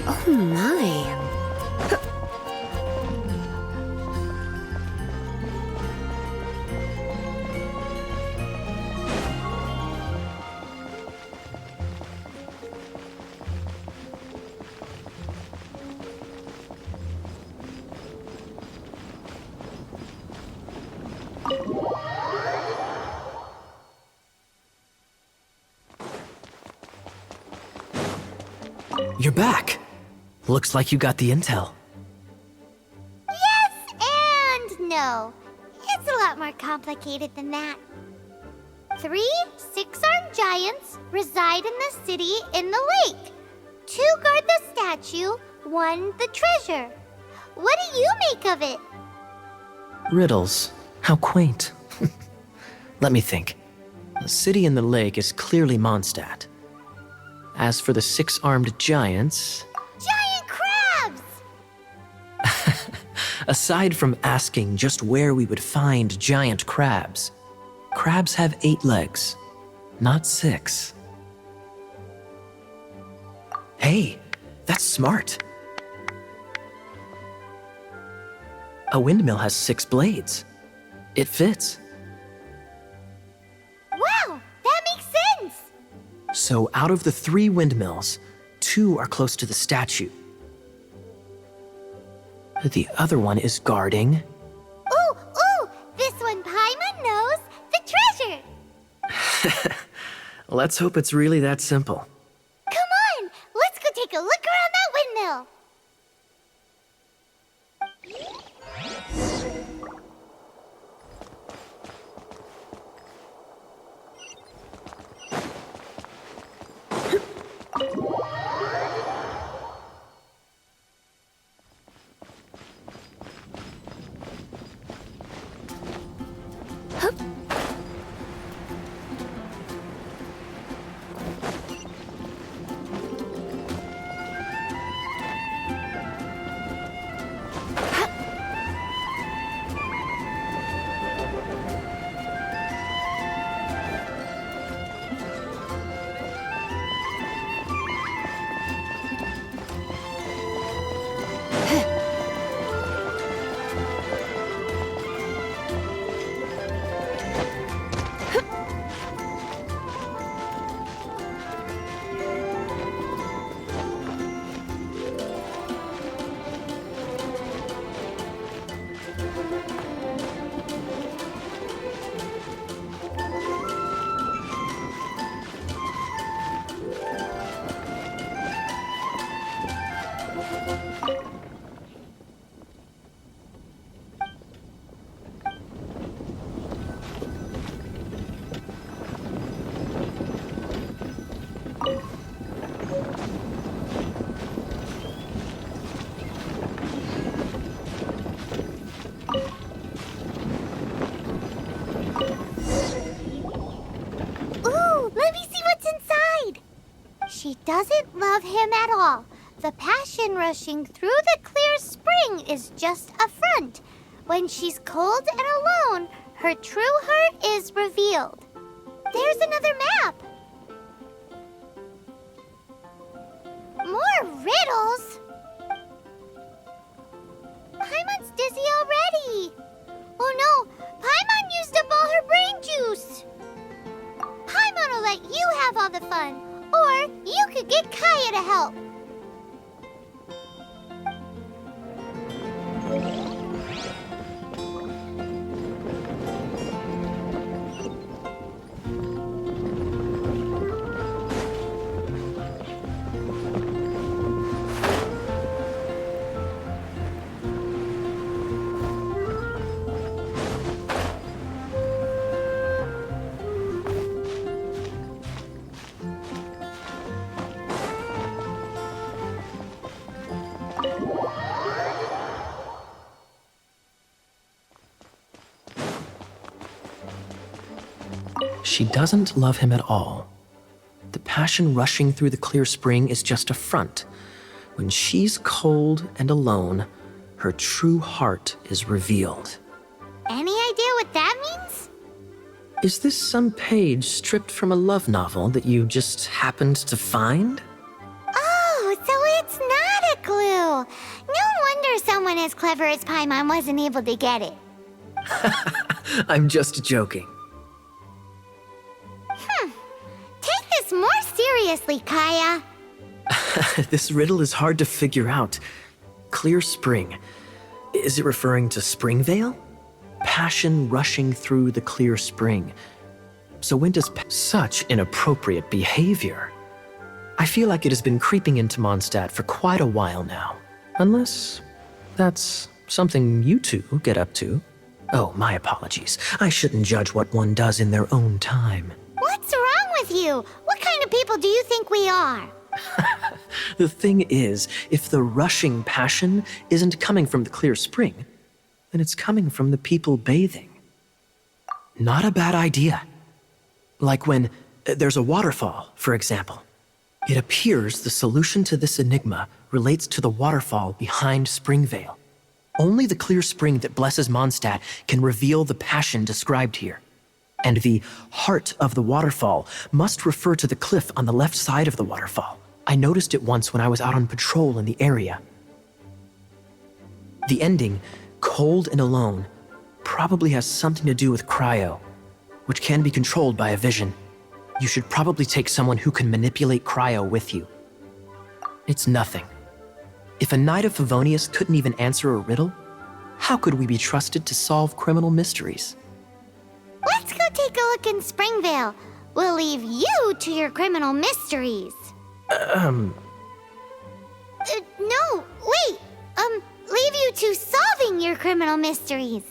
Oh my. You're back. Looks like you got the intel. Yes and no. It's a lot more complicated than that. 3 6-armed giants reside in the city in the lake. 2 guard the statue, 1 the treasure. What do you make of it? Riddles. How quaint. Let me think. The city in the lake is clearly Mondstadt. As for the 6-armed giants... Giant crabs! Aside from asking just where we would find giant crabs, crabs have 8 legs, not 6. Hey, that's smart. A windmill has 6 blades. It fits. Wow, that makes sense! So out of the 3 windmills, 2 are close to the statue. The other one is guarding... Ooh! This one Paimon knows! The treasure! Let's hope it's really that simple. Come on! Let's go take a look around that windmill! She doesn't love him at all. The passion rushing through the clear spring is just a front. When she's cold and alone, her true heart is revealed. There's another map. More riddles? Paimon's dizzy already. Oh no, Paimon used up all her brain juice. Paimon will let you have all the fun. Or you could get Kaeya to help. She doesn't love him at all. The passion rushing through the clear spring is just a front. When she's cold and alone, her true heart is revealed. Any idea what that means? Is this some page stripped from a love novel that you just happened to find? Oh, so it's not a clue. No wonder someone as clever as Paimon wasn't able to get it. I'm just joking. Take this more seriously, Kaeya. This riddle is hard to figure out. Clear spring. Is it referring to Springvale? Passion rushing through the clear spring. So when does such inappropriate behavior? I feel like it has been creeping into Mondstadt for quite a while now. Unless that's something you two get up to. Oh, my apologies. I shouldn't judge what one does in their own time. What's wrong with you? What kind of people do you think we are? The thing is, if the rushing passion isn't coming from the clear spring, then it's coming from the people bathing. Not a bad idea. Like when there's a waterfall, for example. It appears the solution to this enigma relates to the waterfall behind Springvale. Only the clear spring that blesses Mondstadt can reveal the passion described here. And the heart of the waterfall must refer to the cliff on the left side of the waterfall. I noticed it once when I was out on patrol in the area. The ending, cold and alone, probably has something to do with cryo, which can be controlled by a vision. You should probably take someone who can manipulate cryo with you. It's nothing. If a Knight of Favonius couldn't even answer a riddle, how could we be trusted to solve criminal mysteries? Let's go take a look in Springvale. We'll leave you to your criminal mysteries. No, wait. Leave you to solving your criminal mysteries.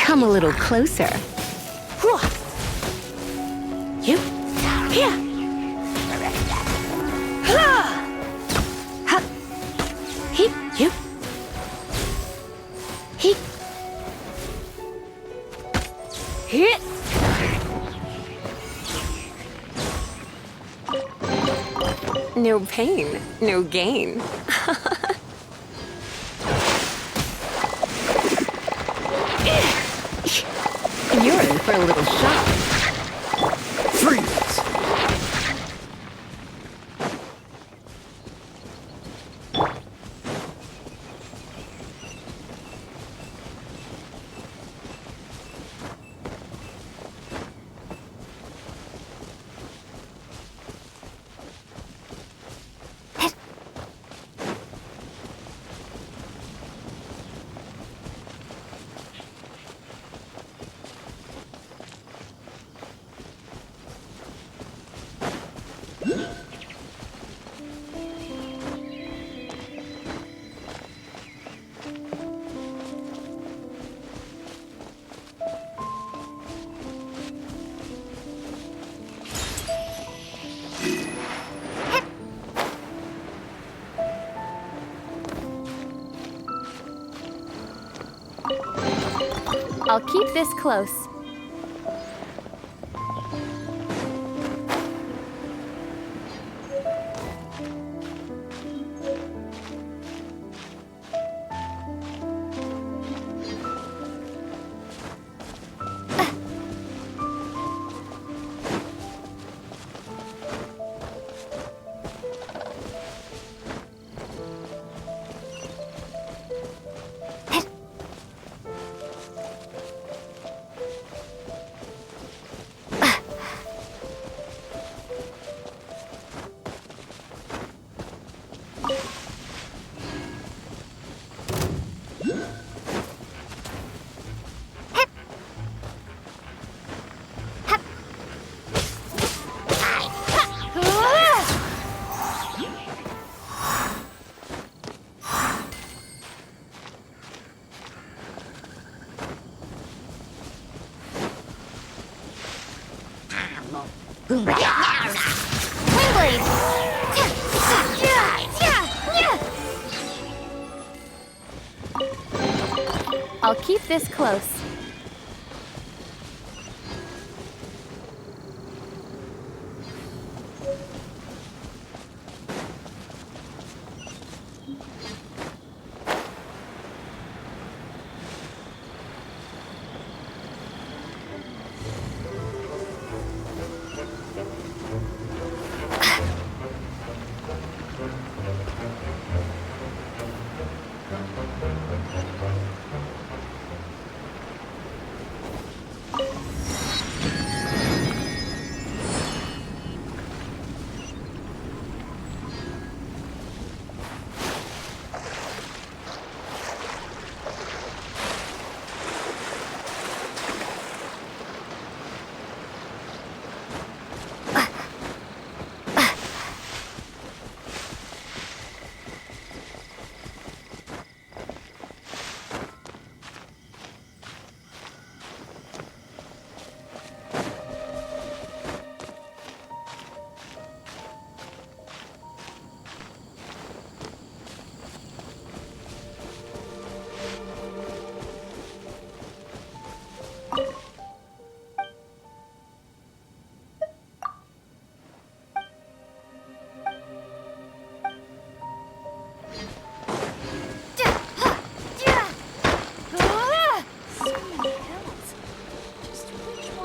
Come a little closer. You? Here. He. You. He. Here. No pain, no gain. You're in for a little shock. Freeze! I'll keep this close. I'll keep this close.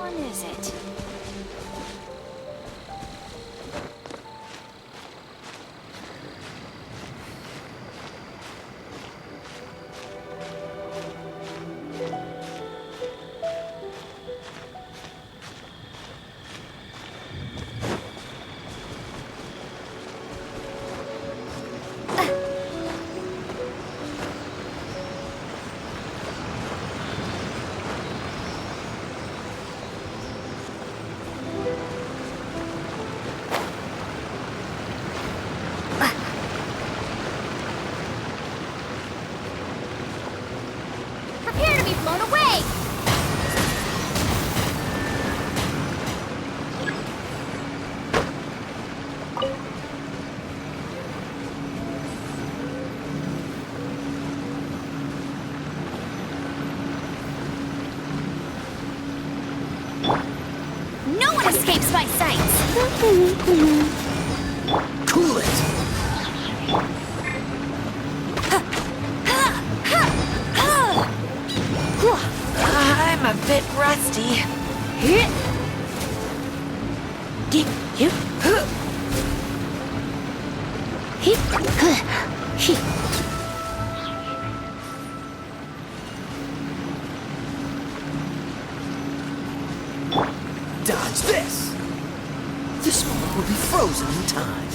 one is it? Prepare to be blown away! No one escapes my sights! Cool it! I'm a bit rusty. Dodge this! This moment will be frozen in time.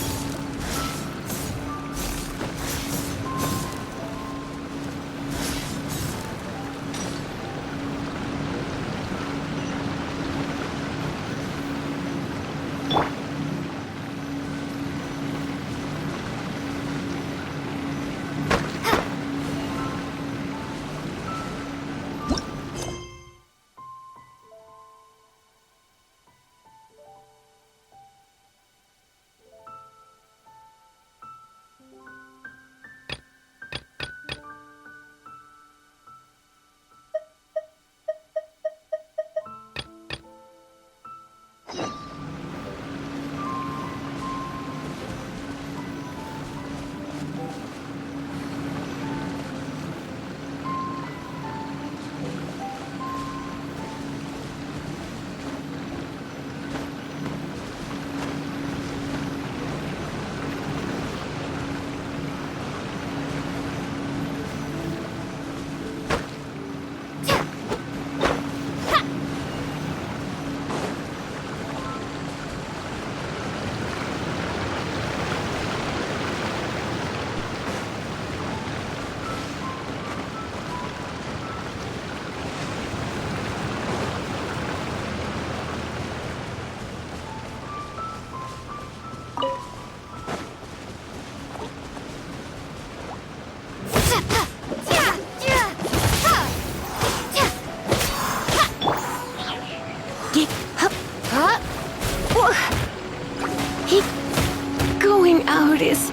Going out is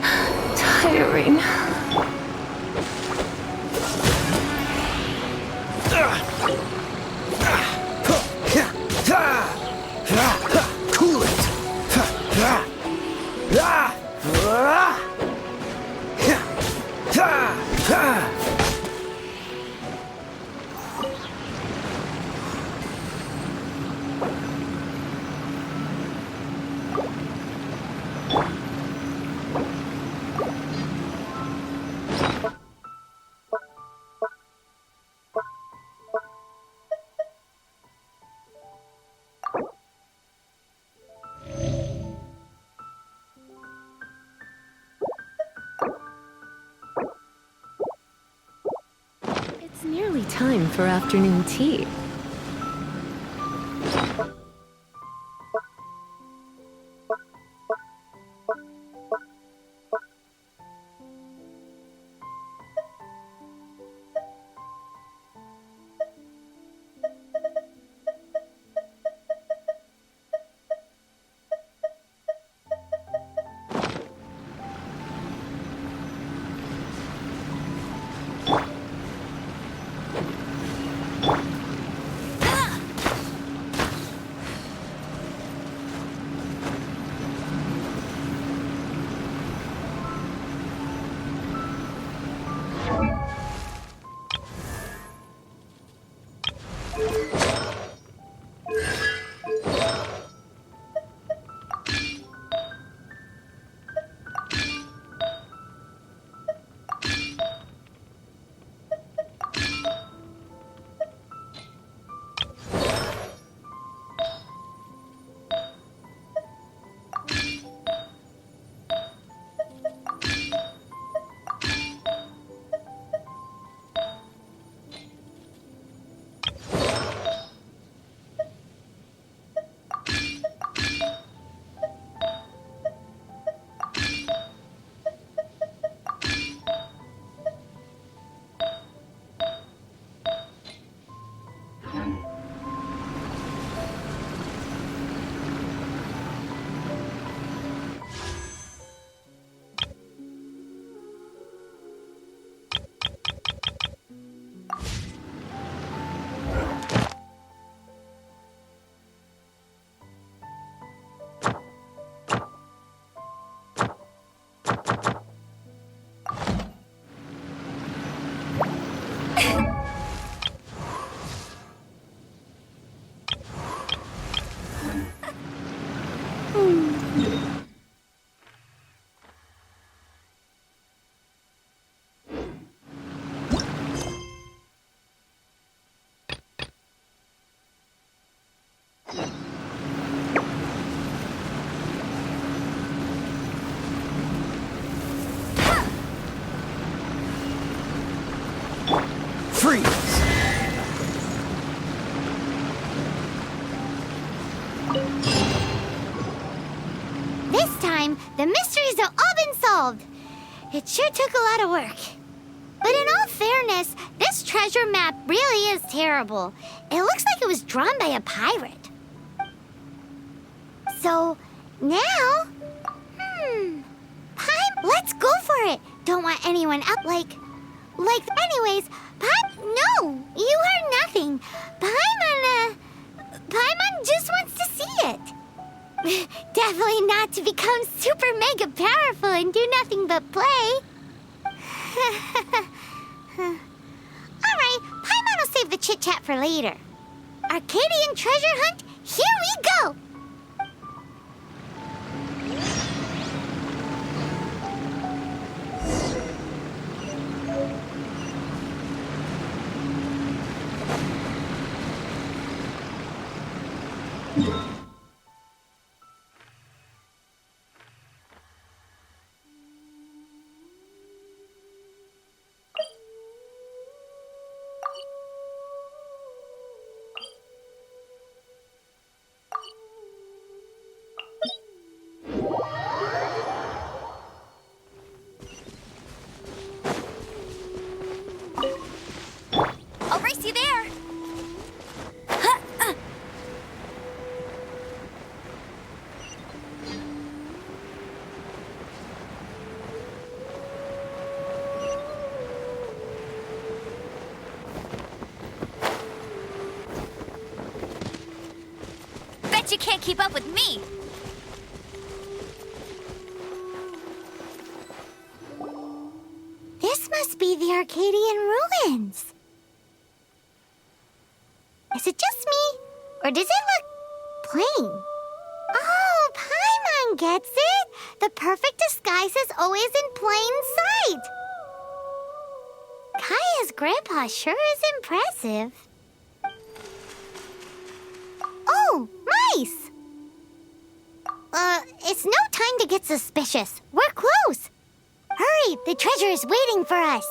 tiring. Cool it! It's nearly time for afternoon tea. time, the mysteries have all been solved. It sure took a lot of work. But in all fairness, this treasure map really is terrible. It looks like it was drawn by a pirate. So, now... Paimon, let's go for it. Don't want anyone up anyways, no, you heard nothing. Paimon just wants to see it. Definitely not to become super mega powerful and do nothing but play. Alright, Paimon will save the chit-chat for later. Arcadian treasure hunt, here we go! I'll race you there. Bet you can't keep up with me. This must be the Arcadian ruins. Is it just me? Or does it look plain? Oh, Paimon gets it! The perfect disguise is always in plain sight! Kaeya's grandpa sure is impressive. Oh, mice! It's no time to get suspicious. We're close! Hurry, the treasure is waiting for us!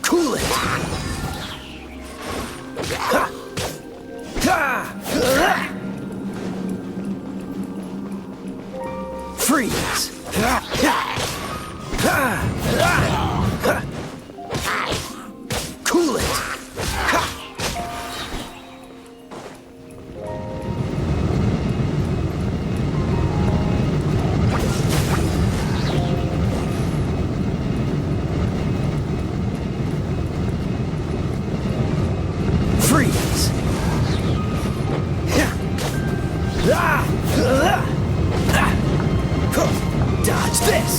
Cool it! Freeze! Cool it! Freeze! Dodge this!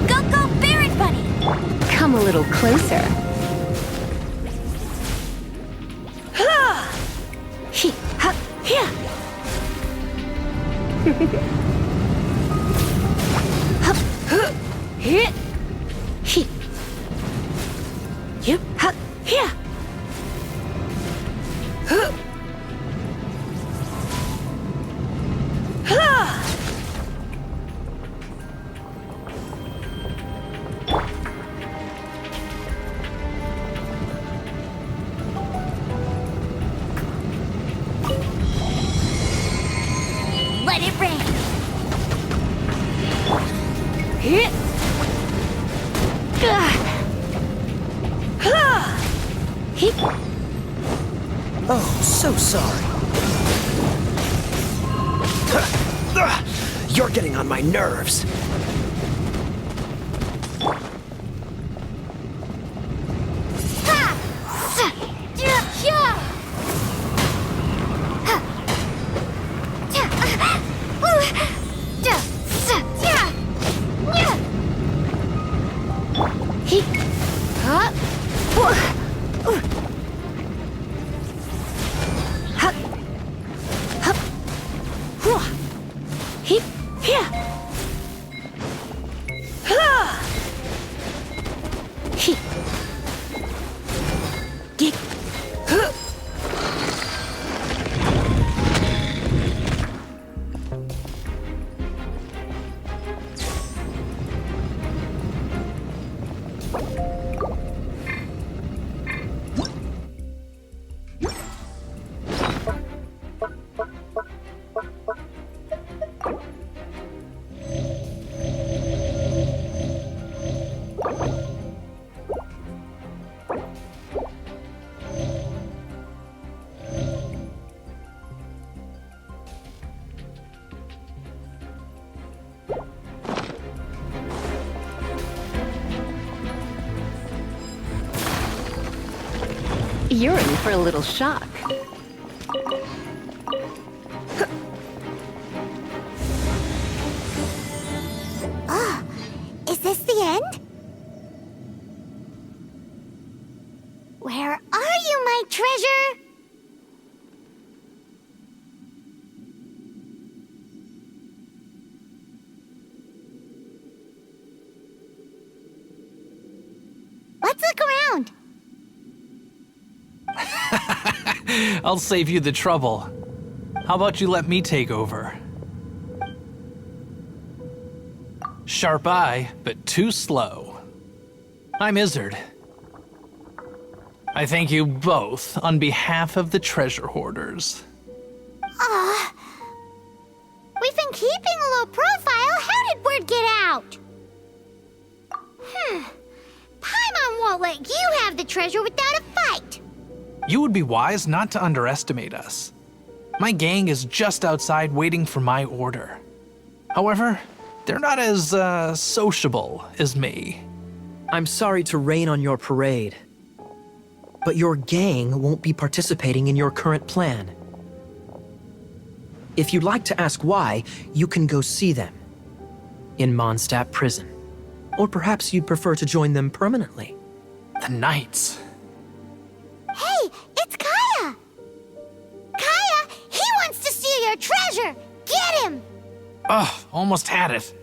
Go, Barret Bunny! Come a little closer. He, ha, here. Hit. He. Yep. Ha, here. Let it rain. Hit. He. Oh, so sorry. You're getting on my nerves. Hip, here. Ha! Hip. Get. Huh. You're in for a little shock. Ah, is this the end? Where are you, my treasure? Let's look around. I'll save you the trouble. How about you let me take over? Sharp eye, but too slow. I'm Izzard. I thank you both on behalf of the treasure hoarders. We've been keeping a low profile. How did word get out? Paimon won't let you have the treasure without a fight. You would be wise not to underestimate us. My gang is just outside waiting for my order. However, they're not as, sociable as me. I'm sorry to rain on your parade, but your gang won't be participating in your current plan. If you'd like to ask why, you can go see them in Mondstadt prison. Or perhaps you'd prefer to join them permanently. The Knights. Hey, it's Kaeya! Kaeya, he wants to steal your treasure! Get him! Ugh, almost had it.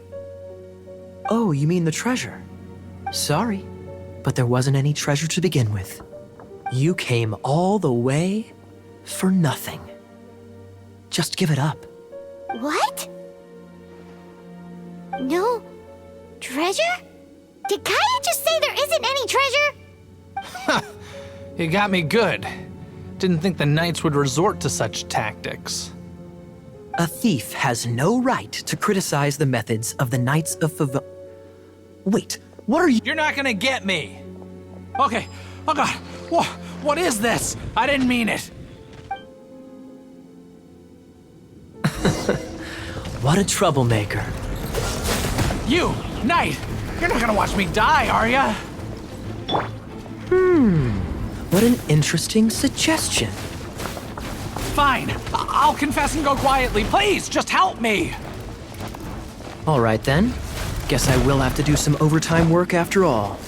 Oh, you mean the treasure? Sorry, but there wasn't any treasure to begin with. You came all the way for nothing. Just give it up. What? No treasure? Did Kaeya just say there isn't any treasure? You got me good. Didn't think the Knights would resort to such tactics. A thief has no right to criticize the methods of the Knights of Wait, what are you— You're not gonna get me! Okay, oh god, what is this? I didn't mean it! What a troublemaker. You, Knight! You're not gonna watch me die, are ya? What an interesting suggestion. Fine, I'll confess and go quietly. Please, just help me! All right then. Guess I will have to do some overtime work after all.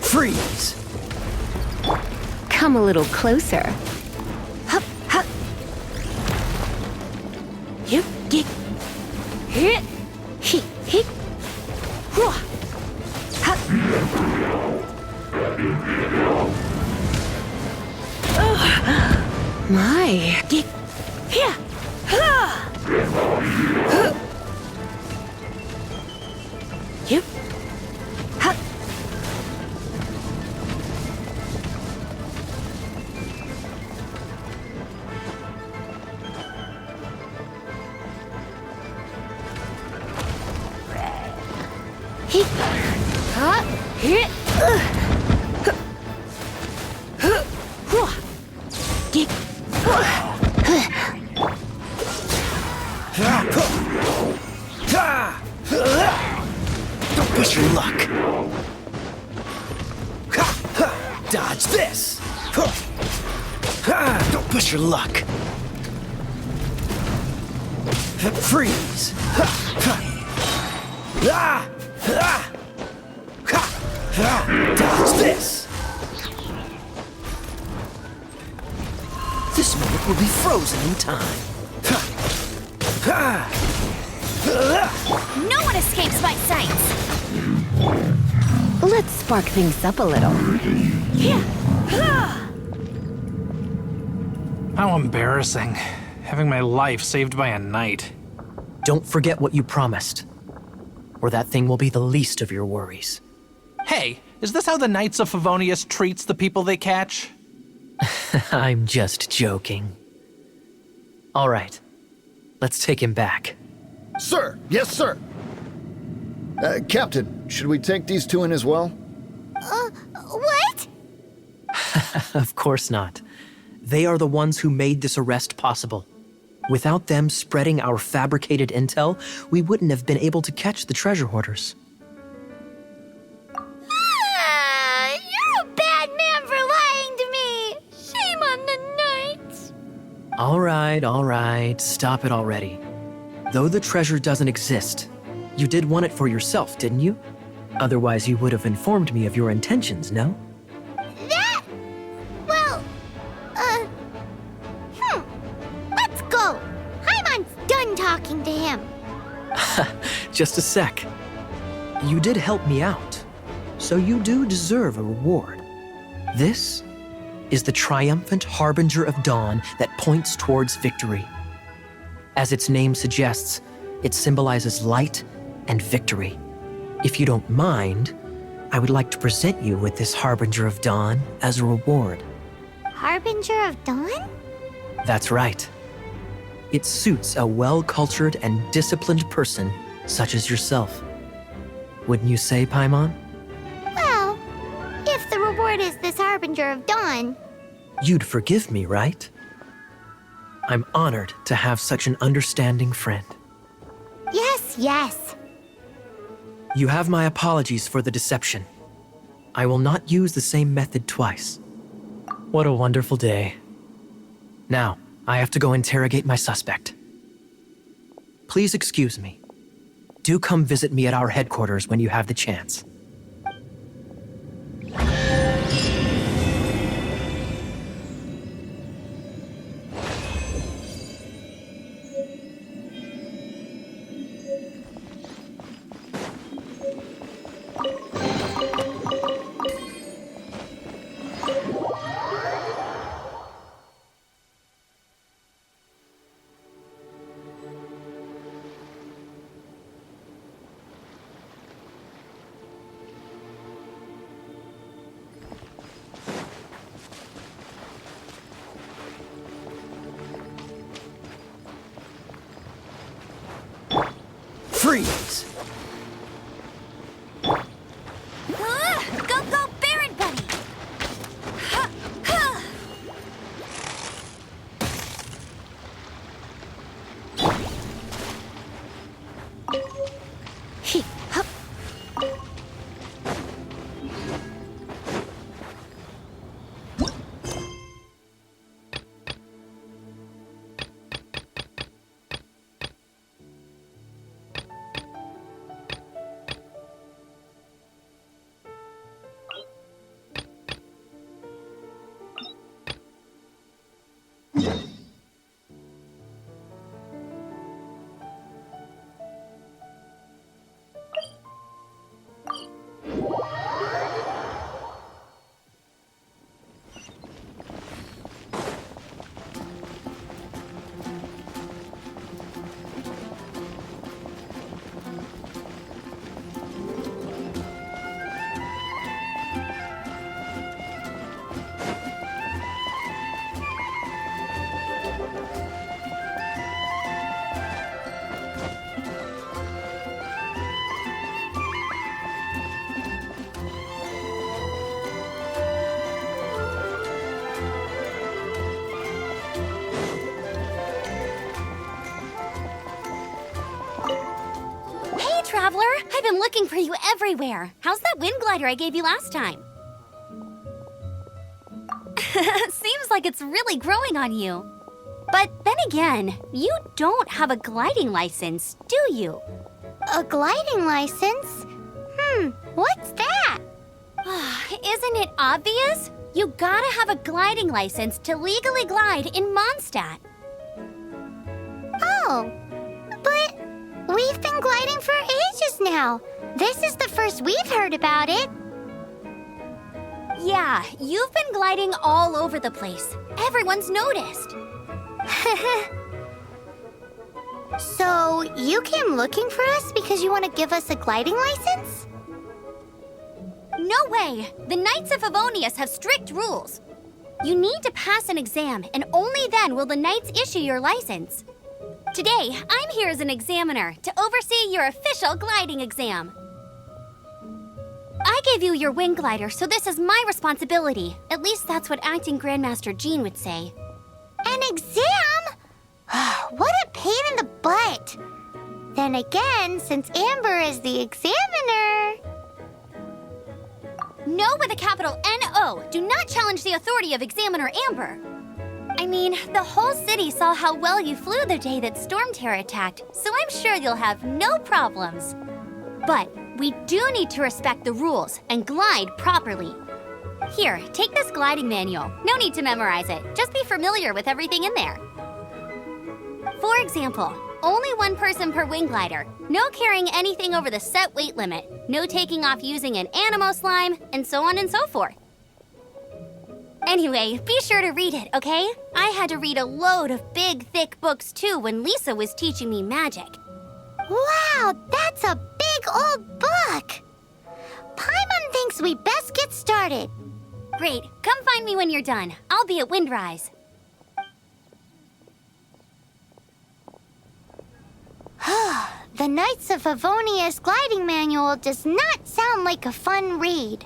Freeze! Come a little closer. Hup, hup. You get hit. Hit, hit. Hup. My. Get here. You. Hup. Hit. Hup. Hit. Get. Don't push your luck. Dodge this. Don't push your luck. Freeze! Dodge this! This moment will be frozen in time. No one escapes my sights! Let's spark things up a little. How embarrassing. Having my life saved by a knight. Don't forget what you promised, or that thing will be the least of your worries. Hey, is this how the Knights of Favonius treats the people they catch? I'm just joking. All right, let's take him back. Sir! Yes, sir! Captain, should we take these two in as well? What? Of course not. They are the ones who made this arrest possible. Without them spreading our fabricated intel, we wouldn't have been able to catch the treasure hoarders. You're a bad man for lying to me! Shame on the knights! All right, stop it already. Though the treasure doesn't exist, you did want it for yourself, didn't you? Otherwise, you would have informed me of your intentions, no? That... Well... Let's go! Paimon's done talking to him. Just a sec. You did help me out, so you do deserve a reward. This is the triumphant harbinger of dawn that points towards victory. As its name suggests, it symbolizes light and victory. If you don't mind, I would like to present you with this harbinger of dawn as a reward. Harbinger of Dawn? That's right. It suits a well-cultured and disciplined person such as yourself. Wouldn't you say, Paimon? Well, if the reward is this Harbinger of Dawn... You'd forgive me, right? I'm honored to have such an understanding friend. Yes. You have my apologies for the deception. I will not use the same method twice. What a wonderful day. Now, I have to go interrogate my suspect. Please excuse me. Do come visit me at our headquarters when you have the chance. Freeze! Go, Baron Bunny! Traveler, I've been looking for you everywhere. How's that wind glider I gave you last time? Seems like it's really growing on you. But then again, you don't have a gliding license, do you? A gliding license? What's that? Isn't it obvious? You gotta have a gliding license to legally glide in Mondstadt. Oh, but we've been gliding for ages now. This is the first we've heard about it. Yeah, you've been gliding all over the place. Everyone's noticed. So, you came looking for us because you want to give us a gliding license? No way! The Knights of Favonius have strict rules. You need to pass an exam, and only then will the Knights issue your license. Today, I'm here as an examiner to oversee your official gliding exam. I gave you your wing glider, so this is my responsibility. At least that's what Acting Grandmaster Jean would say. An exam? What a pain in the butt. Then again, since Amber is the examiner... No with a capital N-O. Do not challenge the authority of Examiner Amber. I mean, the whole city saw how well you flew the day that Storm Terror attacked, so I'm sure you'll have no problems. But we do need to respect the rules and glide properly. Here, take this gliding manual. No need to memorize it. Just be familiar with everything in there. For example, only one person per wing glider. No carrying anything over the set weight limit. No taking off using an animo slime, and so on and so forth. Anyway, be sure to read it, okay? I had to read a load of big, thick books too when Lisa was teaching me magic. Wow, that's a big old book! Paimon thinks we best get started. Great, come find me when you're done. I'll be at Windrise. The Knights of Favonius gliding manual does not sound like a fun read.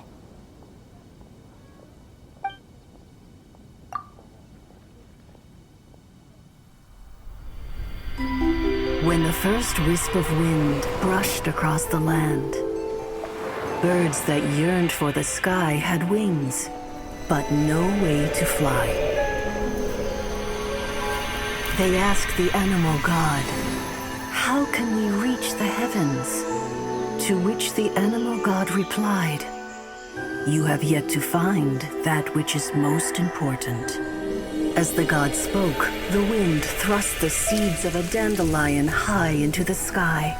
When the first wisp of wind brushed across the land, birds that yearned for the sky had wings, but no way to fly. They asked the animal god, "How can we reach the heavens?" To which the animal god replied, "You have yet to find that which is most important." As the god spoke, the wind thrust the seeds of a dandelion high into the sky.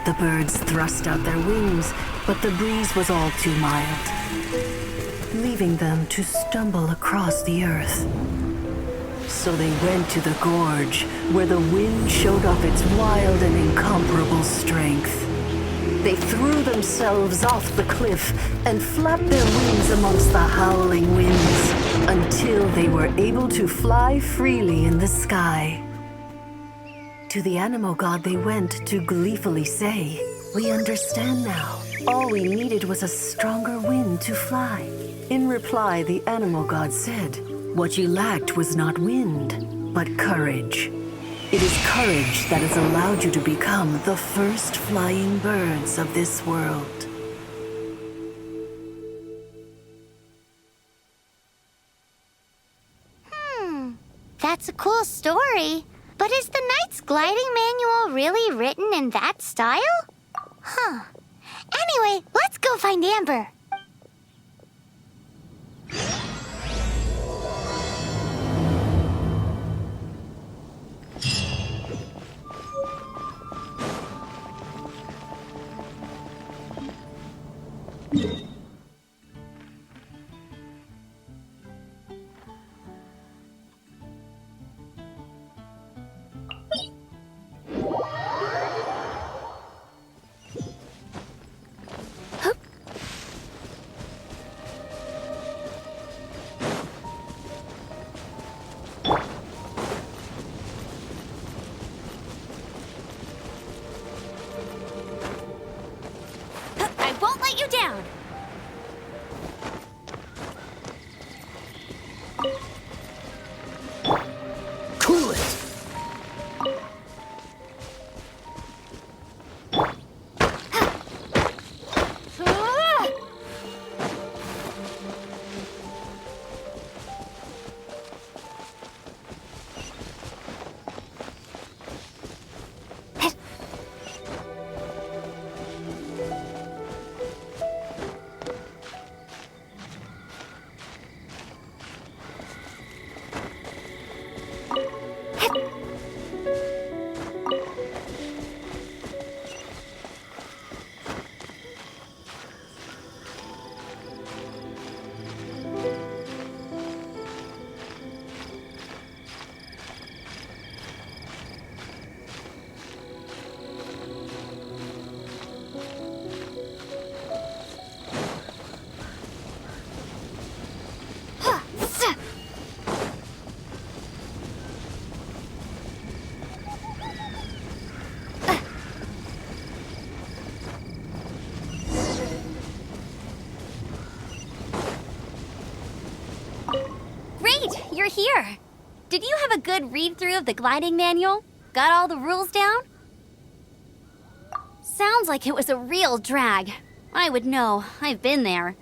The birds thrust out their wings, but the breeze was all too mild, leaving them to stumble across the earth. So they went to the gorge, where the wind showed off its wild and incomparable strength. They threw themselves off the cliff and flapped their wings amongst the howling winds until they were able to fly freely in the sky. To the animal god they went to gleefully say, "We understand now. All we needed was a stronger wind to fly." In reply, the animal god said, "What you lacked was not wind, but courage. It is courage that has allowed you to become the first flying birds of this world." That's a cool story. But is the Knight's gliding manual really written in that style? Anyway, let's go find Amber. I won't let you down. Cool it! you're here. Did you have a good read-through of the gliding manual? Got all the rules down? Sounds like it was a real drag. I would know. I've been there.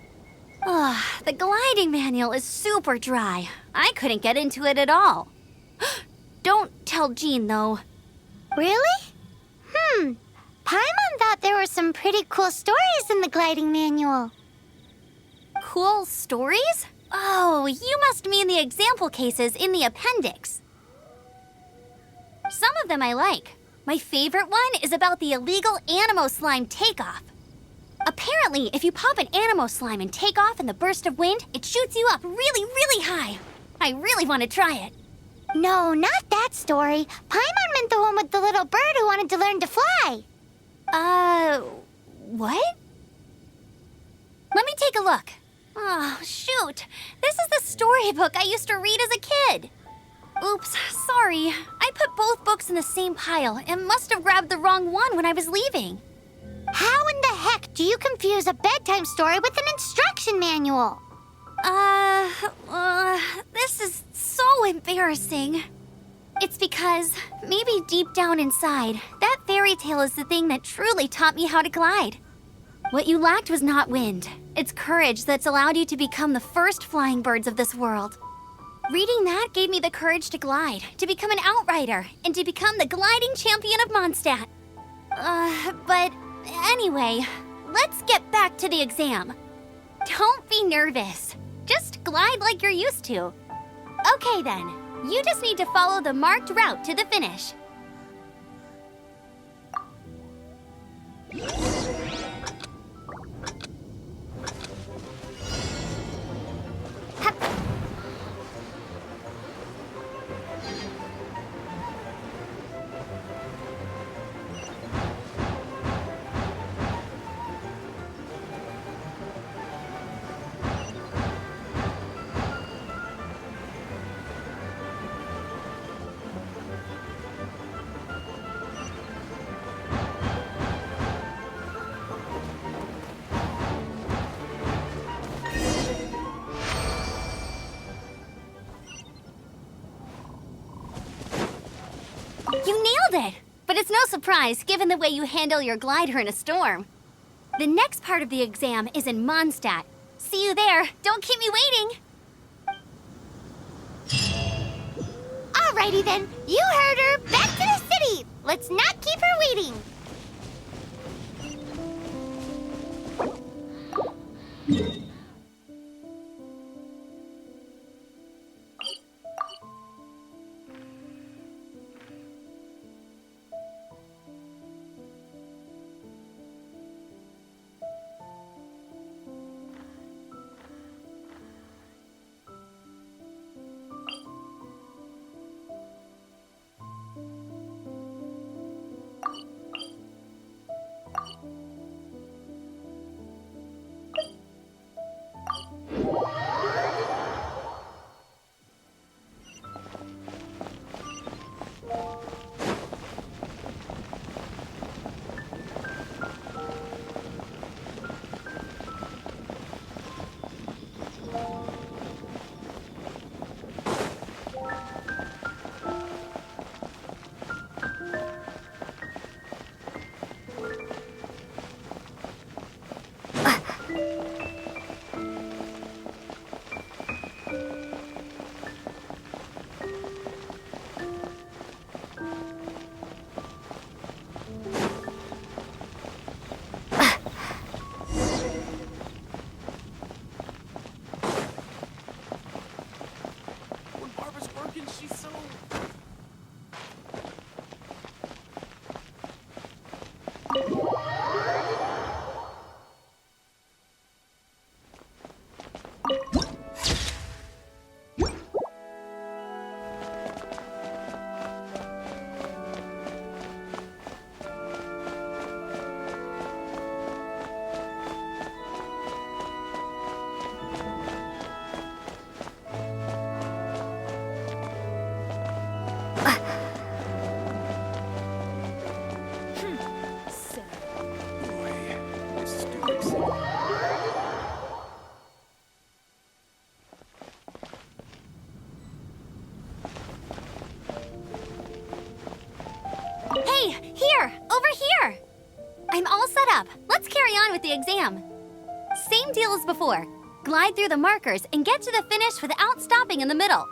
Ugh, the gliding manual is super dry. I couldn't get into it at all. Don't tell Jean, though. Really? Paimon thought there were some pretty cool stories in the gliding manual. Cool stories? Oh, you must mean the example cases in the appendix. Some of them I like. My favorite one is about the illegal Animo slime takeoff. Apparently, if you pop an Animo slime and take off in the burst of wind, it shoots you up really, really high. I really want to try it. No, not that story. Paimon meant the one with the little bird who wanted to learn to fly. What? Let me take a look. Oh, shoot. This is the storybook I used to read as a kid. Oops, sorry. I put both books in the same pile and must have grabbed the wrong one when I was leaving. How in the heck do you confuse a bedtime story with an instruction manual? This is so embarrassing. It's because, maybe deep down inside, that fairy tale is the thing that truly taught me how to glide. What you lacked was not wind. It's courage that's allowed you to become the first flying birds of this world. Reading that gave me the courage to glide, to become an outrider, and to become the gliding champion of Mondstadt. But anyway, let's get back to the exam. Don't be nervous. Just glide like you're used to. Okay then, you just need to follow the marked route to the finish. You nailed it! But it's no surprise, given the way you handle your glider in a storm. The next part of the exam is in Mondstadt. See you there. Don't keep me waiting. Alrighty then, you heard her. Back to the city. Let's not keep her waiting. I'm all set up. Let's carry on with the exam. Same deal as before. Glide through the markers and get to the finish without stopping in the middle.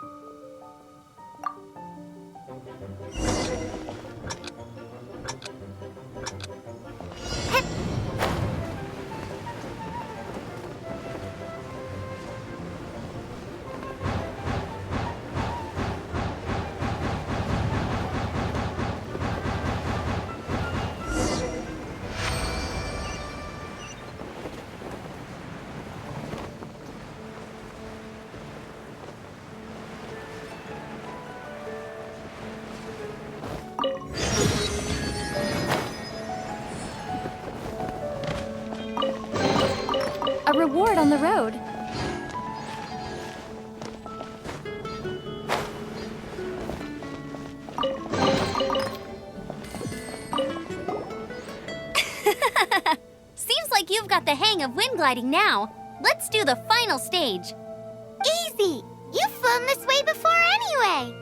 A reward on the road. Seems like you've got the hang of wind gliding now. Let's do the final stage. Easy! You've flown this way before anyway!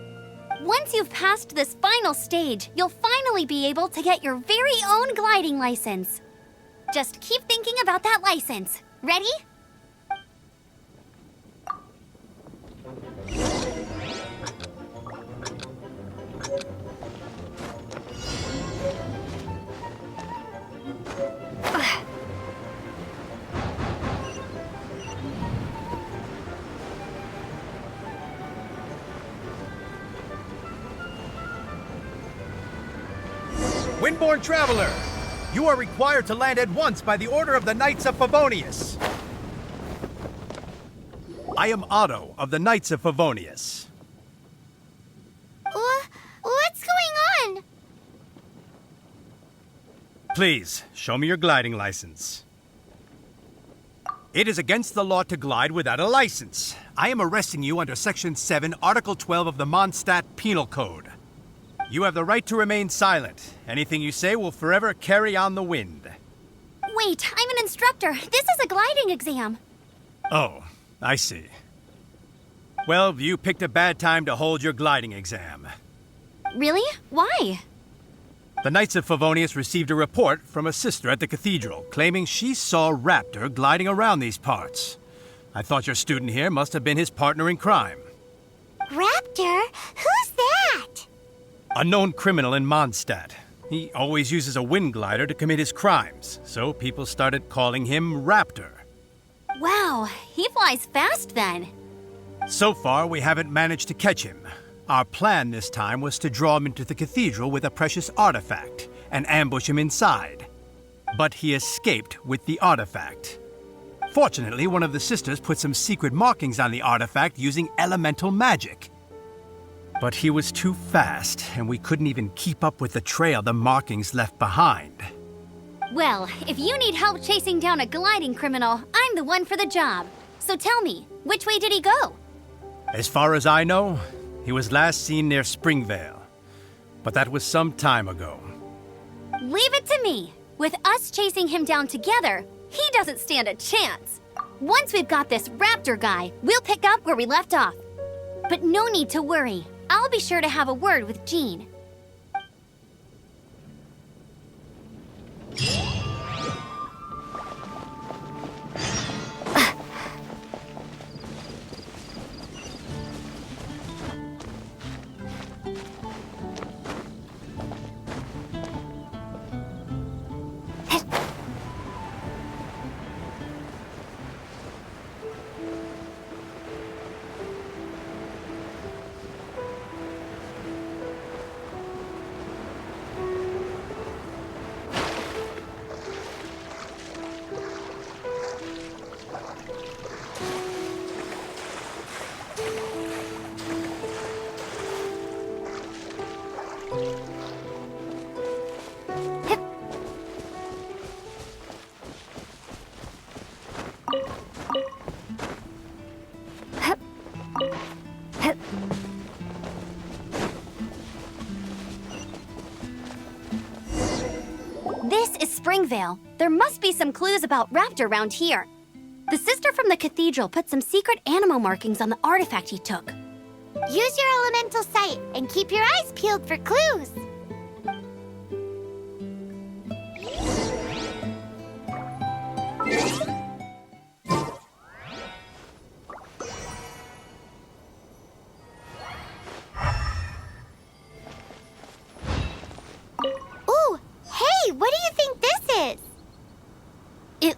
Once you've passed this final stage, you'll finally be able to get your very own gliding license. Just keep thinking about that license. Ready? Windborne Traveler, you are required to land at once by the order of the Knights of Favonius. I am Otto of the Knights of Favonius. What's going on? Please, show me your gliding license. It is against the law to glide without a license. I am arresting you under Section 7, Article 12 of the Mondstadt Penal Code. You have the right to remain silent. Anything you say will forever carry on the wind. Wait, I'm an instructor. This is a gliding exam. Oh, I see. Well, you picked a bad time to hold your gliding exam. Really? Why? The Knights of Favonius received a report from a sister at the cathedral claiming she saw Raptor gliding around these parts. I thought your student here must have been his partner in crime. Raptor? Who's that? A known criminal in Mondstadt. He always uses a wind glider to commit his crimes, so people started calling him Raptor. Wow, he flies fast then. So far, we haven't managed to catch him. Our plan this time was to draw him into the cathedral with a precious artifact and ambush him inside. But he escaped with the artifact. Fortunately, one of the sisters put some secret markings on the artifact using elemental magic. But he was too fast, and we couldn't even keep up with the trail the markings left behind. Well, if you need help chasing down a gliding criminal, I'm the one for the job. So tell me, which way did he go? As far as I know, he was last seen near Springvale. But that was some time ago. Leave it to me. With us chasing him down together, he doesn't stand a chance. Once we've got this Raptor guy, we'll pick up where we left off. But no need to worry. I'll be sure to have a word with Jean. This is Springvale. There must be some clues about Raptor around here. The sister from the cathedral put some secret animal markings on the artifact he took. Use your elemental sight and keep your eyes peeled for clues.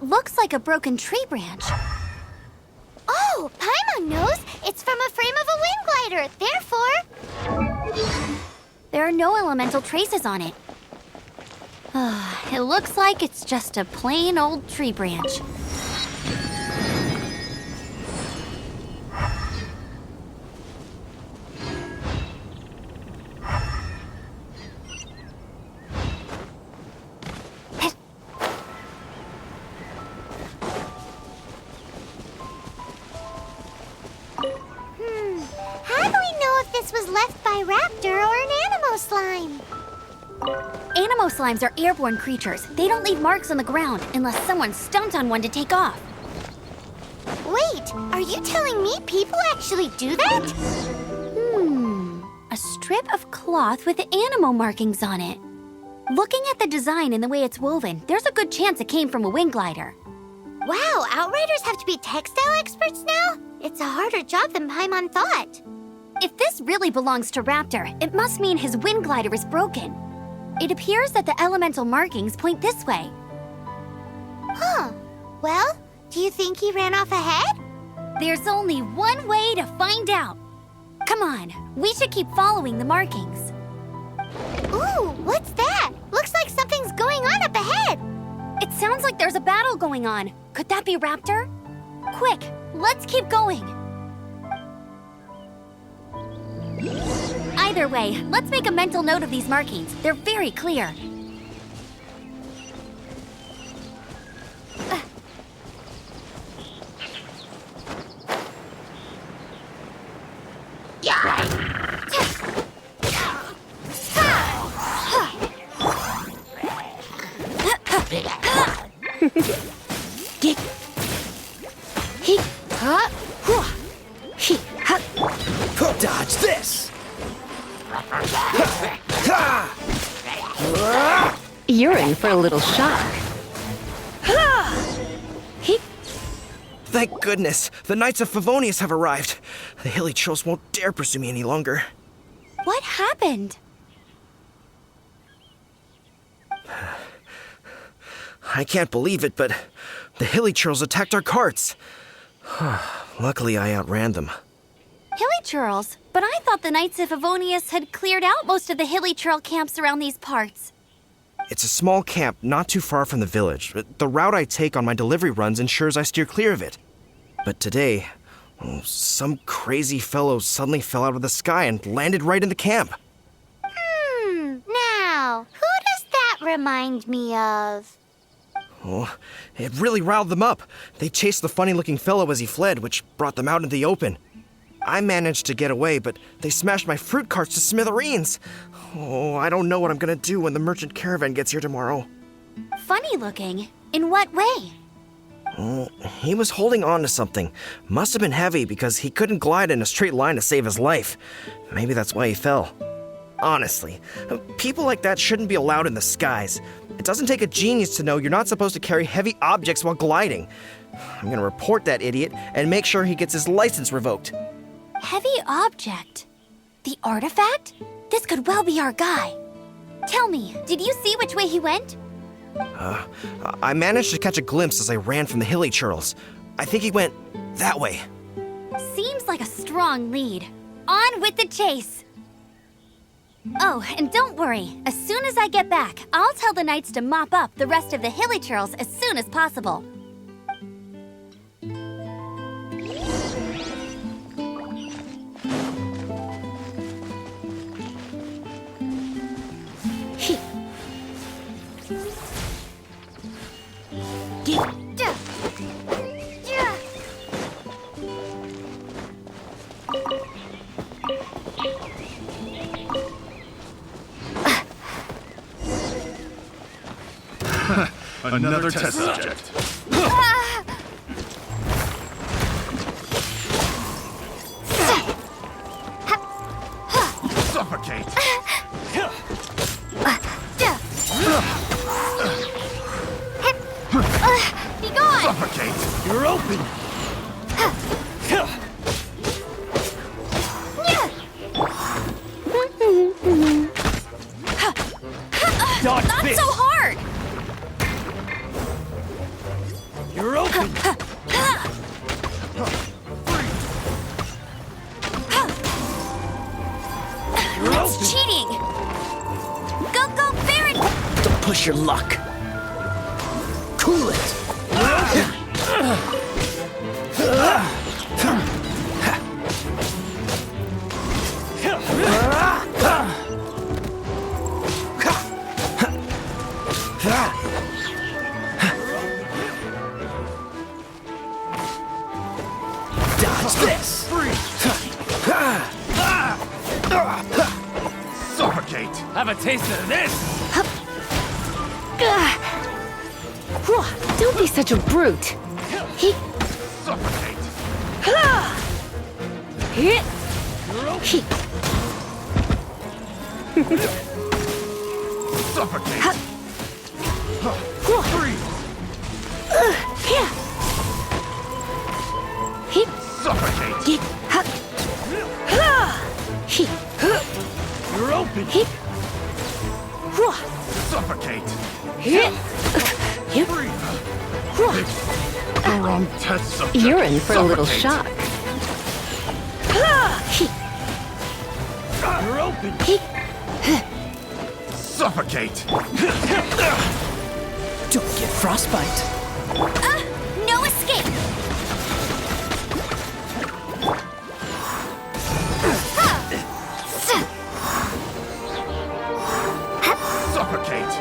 looks like a broken tree branch. Oh, Paimon knows! It's from a frame of a wind glider, therefore... There are no elemental traces on it. It looks like it's just a plain old tree branch. How do we know if this was left by Raptor or an Animo slime? Animo slimes are airborne creatures. They don't leave marks on the ground unless someone stomped on one to take off. Wait, are you telling me people actually do that? A strip of cloth with Animo markings on it. Looking at the design and the way it's woven, there's a good chance it came from a wind glider. Wow, Outriders have to be textile experts now? It's a harder job than Paimon thought. If this really belongs to Raptor, it must mean his wind glider is broken. It appears that the elemental markings point this way. Huh. Well, do you think he ran off ahead? There's only one way to find out. Come on, we should keep following the markings. Ooh, what's that? Looks like something's going on up ahead. It sounds like there's a battle going on. Could that be Raptor? Quick, let's keep going. Either way, let's make a mental note of these markings. They're very clear. Dodge this! You're in for a little shock. Thank goodness, the Knights of Favonius have arrived. The hilly trolls won't dare pursue me any longer. What happened? I can't believe it, but the hilly trolls attacked our carts. Luckily, I outran them. Hilly churls? But I thought the Knights of Favonius had cleared out most of the hilly churl camps around these parts. It's a small camp not too far from the village, but the route I take on my delivery runs ensures I steer clear of it. But today, some crazy fellow suddenly fell out of the sky and landed right in the camp. Now, who does that remind me of? Oh, it really riled them up. They chased the funny-looking fellow as he fled, which brought them out into the open. I managed to get away, but they smashed my fruit carts to smithereens. Oh, I don't know what I'm gonna do when the merchant caravan gets here tomorrow. Funny looking? In what way? Oh, he was holding on to something. Must have been heavy because he couldn't glide in a straight line to save his life. Maybe that's why he fell. Honestly, people like that shouldn't be allowed in the skies. It doesn't take a genius to know you're not supposed to carry heavy objects while gliding. I'm gonna report that idiot and make sure he gets his license revoked. Heavy object? The artifact? This could well be our guy. Tell me, did you see which way he went? I managed to catch a glimpse as I ran from the hilly churls. I think he went that way. Seems like a strong lead. On with the chase! Oh, and don't worry. As soon as I get back, I'll tell the knights to mop up the rest of the hilly churls as soon as possible. Another test subject. Suffocate. Be gone! Suffocate. You're open. Not so hard! push your luck. Cool it. Dodge this. Suffocate! Have a taste of this! Don't be such a brute. Suffocate! Suffocate! Freeze! Suffocate! You're open! Suffocate! The wrong test subject. You're in for a little shock. You're open! Suffocate! Don't get frostbite. No escape! Suffocate!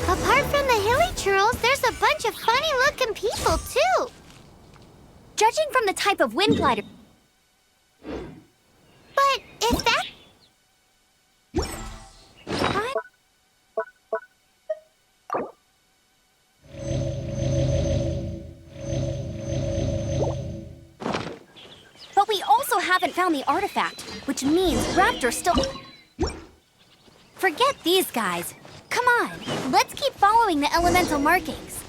Apart from the hilly churls, there's a bunch of funny-looking people, too. Judging from the type of wind glider... But if that... But we also haven't found the artifact, which means Raptor's still... Forget these guys. Come on, let's keep following the elemental markings.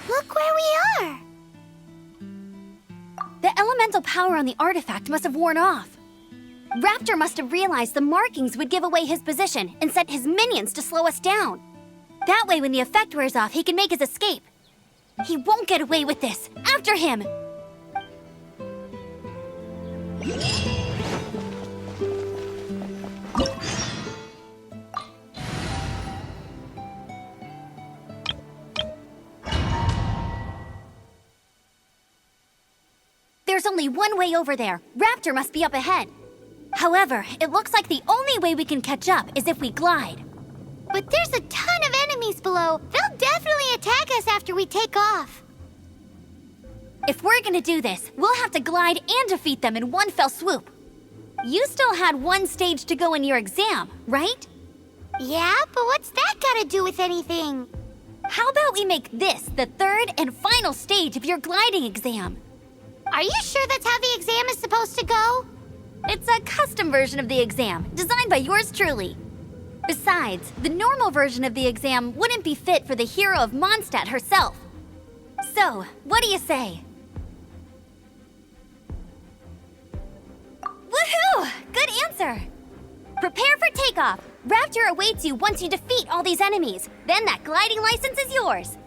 Look where we are. The elemental power on the artifact must have worn off. Raptor must have realized the markings would give away his position and sent his minions to slow us down. That way, when the effect wears off, he can make his escape. He won't get away with this. After him! There's only one way over there. Raptor must be up ahead. However, it looks like the only way we can catch up is if we glide. But there's a ton of enemies below. They'll definitely attack us after we take off. If we're gonna do this, we'll have to glide and defeat them in one fell swoop. You still had one stage to go in your exam, right? Yeah, but what's that got to do with anything? How about we make this the third and final stage of your gliding exam? Are you sure that's how the exam is supposed to go? It's a custom version of the exam, designed by yours truly. Besides, the normal version of the exam wouldn't be fit for the hero of Mondstadt herself. So, what do you say? Woohoo! Good answer! Prepare for takeoff. Raptor awaits you once you defeat all these enemies. Then that gliding license is yours.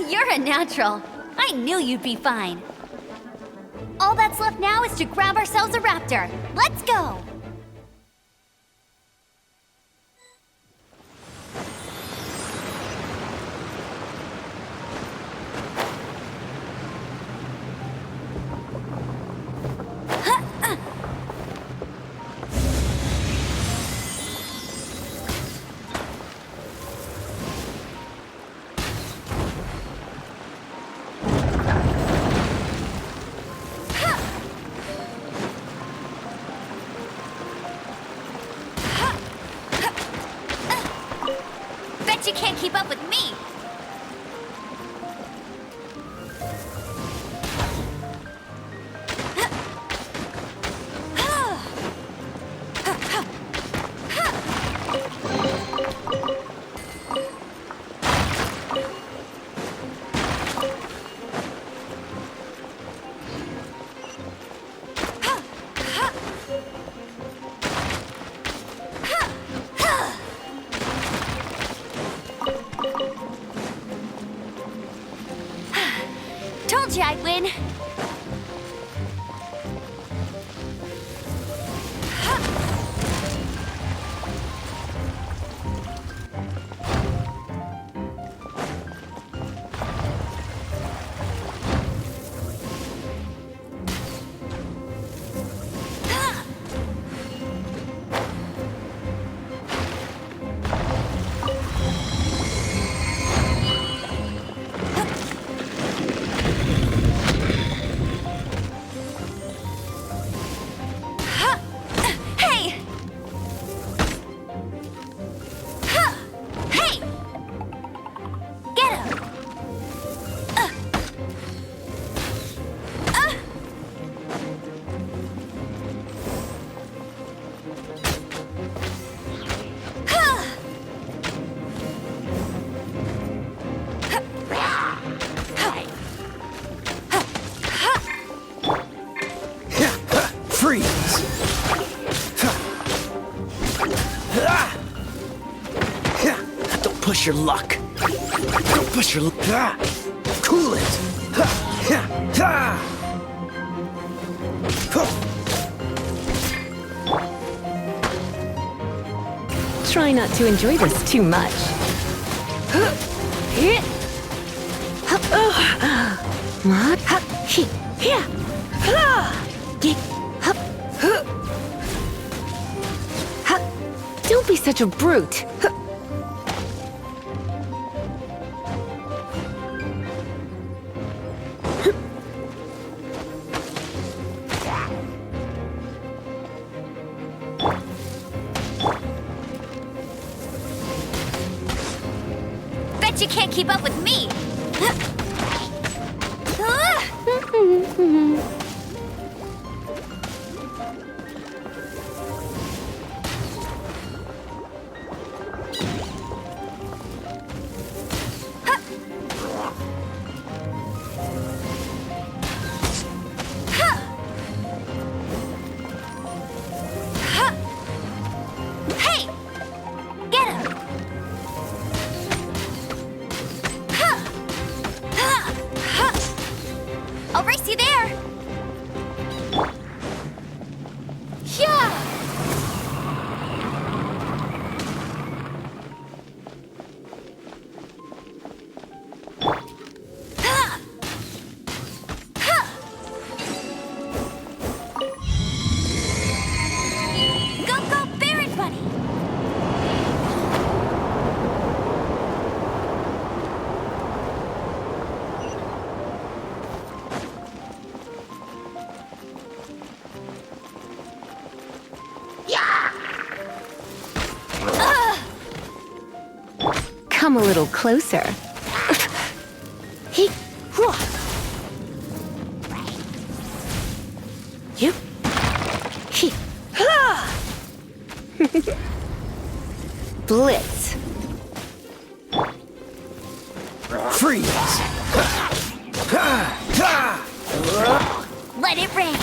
You're a natural. I knew you'd be fine. All that's left now is to grab ourselves a raptor. Let's go! You can't keep up with me! Told you I'd win. Don't push your luck. Don't push your luck. Cool it. Try not to enjoy this too much. Don't be such a brute. Bet you can't keep up with me! I'll race you there! Yeah! Go, go, Barret Bunny! Come a little closer. Yep. Blitz. Freeze. Let it rain!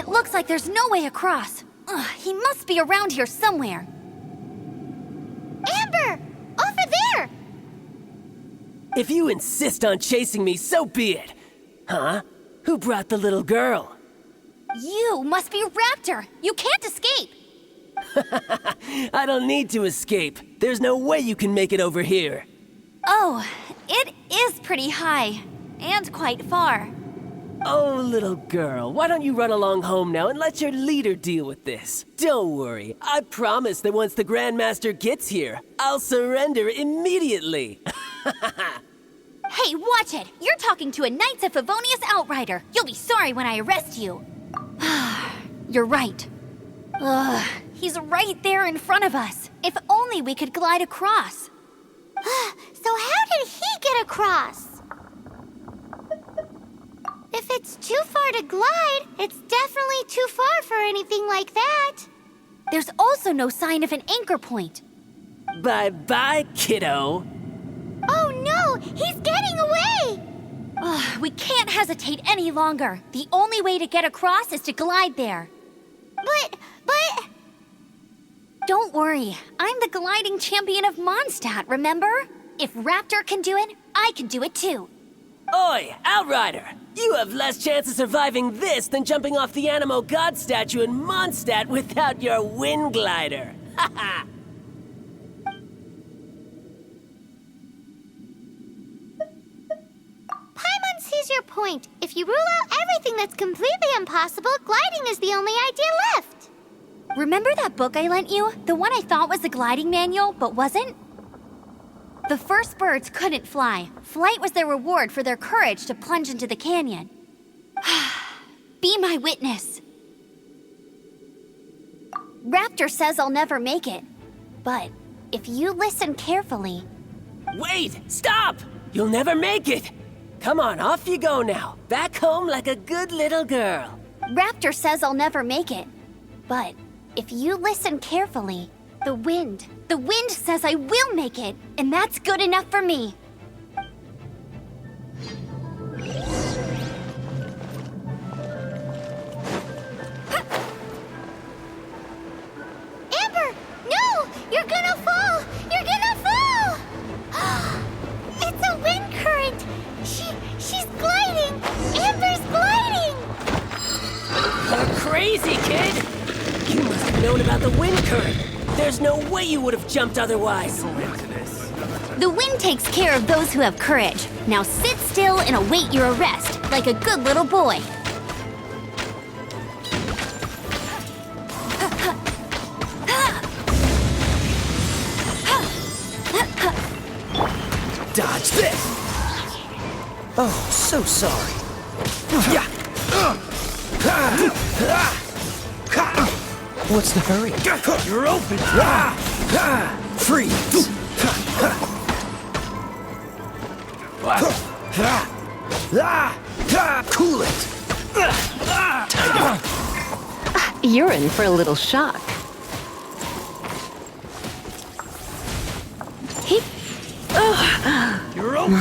It looks like there's no way across. Ugh, he must be around here somewhere. Amber! Over there! If you insist on chasing me, so be it. Huh? Who brought the little girl? You must be Raptor! You can't escape! I don't need to escape. There's no way you can make it over here. Oh, it is pretty high. And quite far. Oh, little girl, why don't you run along home now and let your leader deal with this? Don't worry, I promise that once the Grandmaster gets here, I'll surrender immediately. Hey, watch it! You're talking to a Knights of Favonius outrider. You'll be sorry when I arrest you. You're right. Ugh, he's right there in front of us. If only we could glide across. So how did he get across? If it's too far to glide, it's definitely too far for anything like that. There's also no sign of an anchor point. Bye-bye, kiddo. Oh no, he's getting away! We can't hesitate any longer. The only way to get across is to glide there. But... Don't worry, I'm the gliding champion of Mondstadt, remember? If Raptor can do it, I can do it too. Oi, Outrider! You have less chance of surviving this than jumping off the Animo God statue in Mondstadt without your wind glider. Haha! Paimon sees your point. If you rule out everything that's completely impossible, gliding is the only idea left. Remember that book I lent you? The one I thought was the gliding manual, but wasn't? The first birds couldn't fly. Flight was their reward for their courage to plunge into the canyon. Be my witness. Raptor says I'll never make it. But if you listen carefully... Wait! Stop! You'll never make it! Come on, off you go now. Back home like a good little girl. Raptor says I'll never make it. But if you listen carefully, the wind says I will make it, and that's good enough for me. Amber, no! You're gonna fall! You're gonna fall! It's a wind current! She's gliding! Amber's gliding! Crazy, kid! You must have known about the wind current. There's no way you would have jumped otherwise. The wind takes care of those who have courage. Now sit still and await your arrest, like a good little boy. Dodge this! Oh, so sorry. Yeah. What's the hurry? You're open! Freeze! Cool it! You're in for a little shock. You're open!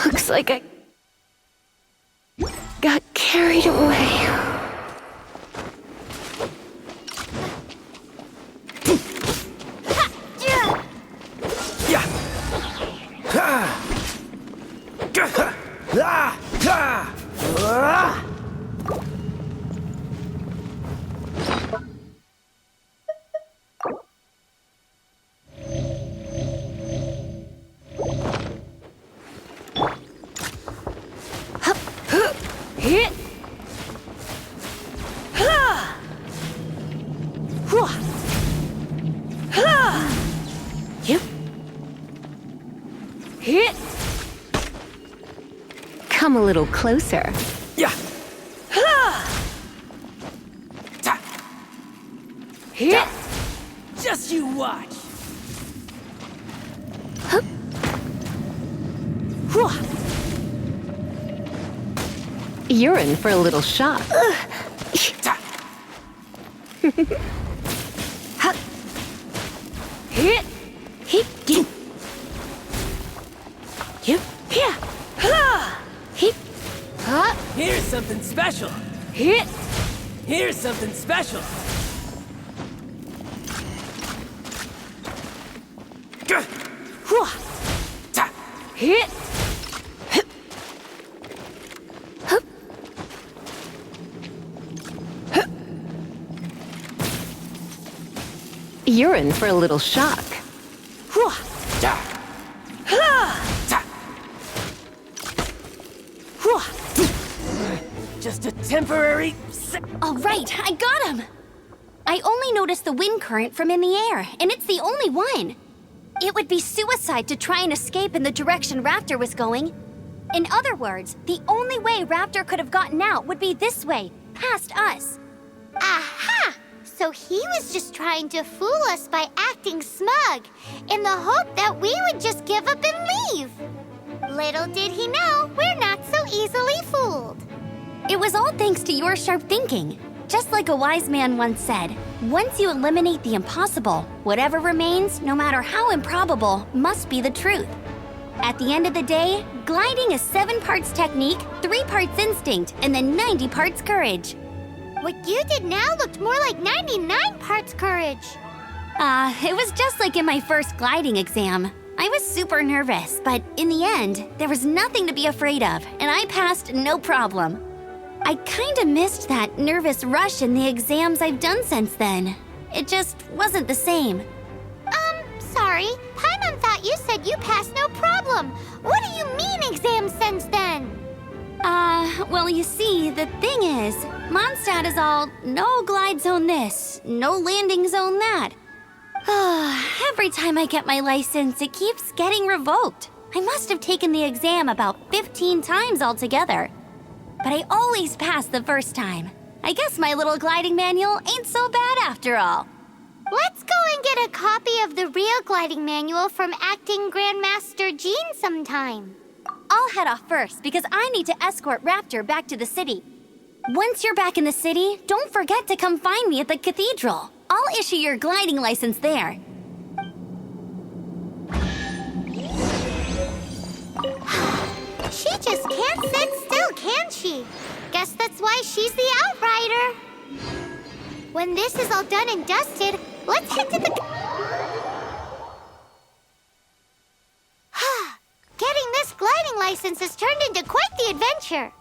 Looks like I got carried away. Come a little closer. Yeah. Just you watch. You're in for a little shock. Here's something special. Here's something special. You're in for a little shock. Just a temporary... All right, I got him! I only noticed the wind current from in the air, and it's the only one. It would be suicide to try and escape in the direction Raptor was going. In other words, the only way Raptor could have gotten out would be this way, past us. Aha! So he was just trying to fool us by acting smug, in the hope that we would just give up and leave. Little did he know, we're not so easily fooled. It was all thanks to your sharp thinking. Just like a wise man once said, once you eliminate the impossible, whatever remains, no matter how improbable, must be the truth. At the end of the day, gliding is 7 parts technique, 3 parts instinct, and then 90 parts courage. What you did now looked more like 99 parts courage. It was just like in my first gliding exam. I was super nervous, but in the end, there was nothing to be afraid of, and I passed no problem. I kinda missed that nervous rush in the exams I've done since then. It just wasn't the same. Sorry. Paimon thought you said you passed no problem. What do you mean exams since then? Well, you see, the thing is, Mondstadt is all no glide zone this, no landing zone that. Every time I get my license, it keeps getting revoked. I must have taken the exam about 15 times altogether. But I always pass the first time. I guess my little gliding manual ain't so bad after all. Let's go and get a copy of the real gliding manual from Acting Grandmaster Jean sometime. I'll head off first because I need to escort Raptor back to the city. Once you're back in the city, don't forget to come find me at the cathedral. I'll issue your gliding license there. She just can't sit still, can she? Guess that's why she's the Outrider. When this is all done and dusted, let's head to the... Getting this gliding license has turned into quite the adventure.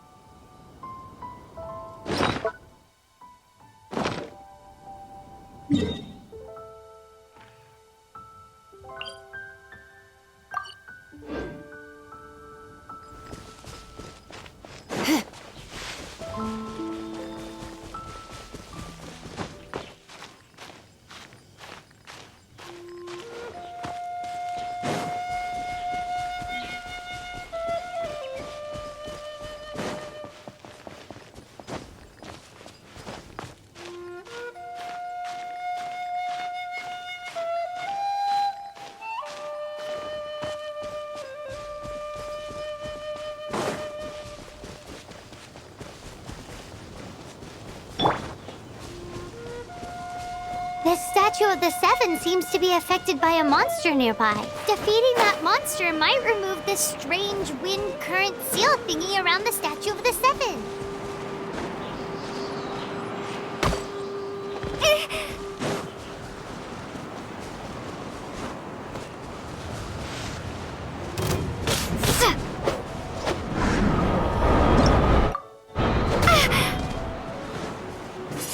This statue of the Seven seems to be affected by a monster nearby. Defeating that monster might remove this strange wind current seal thingy around the statue of the Seven.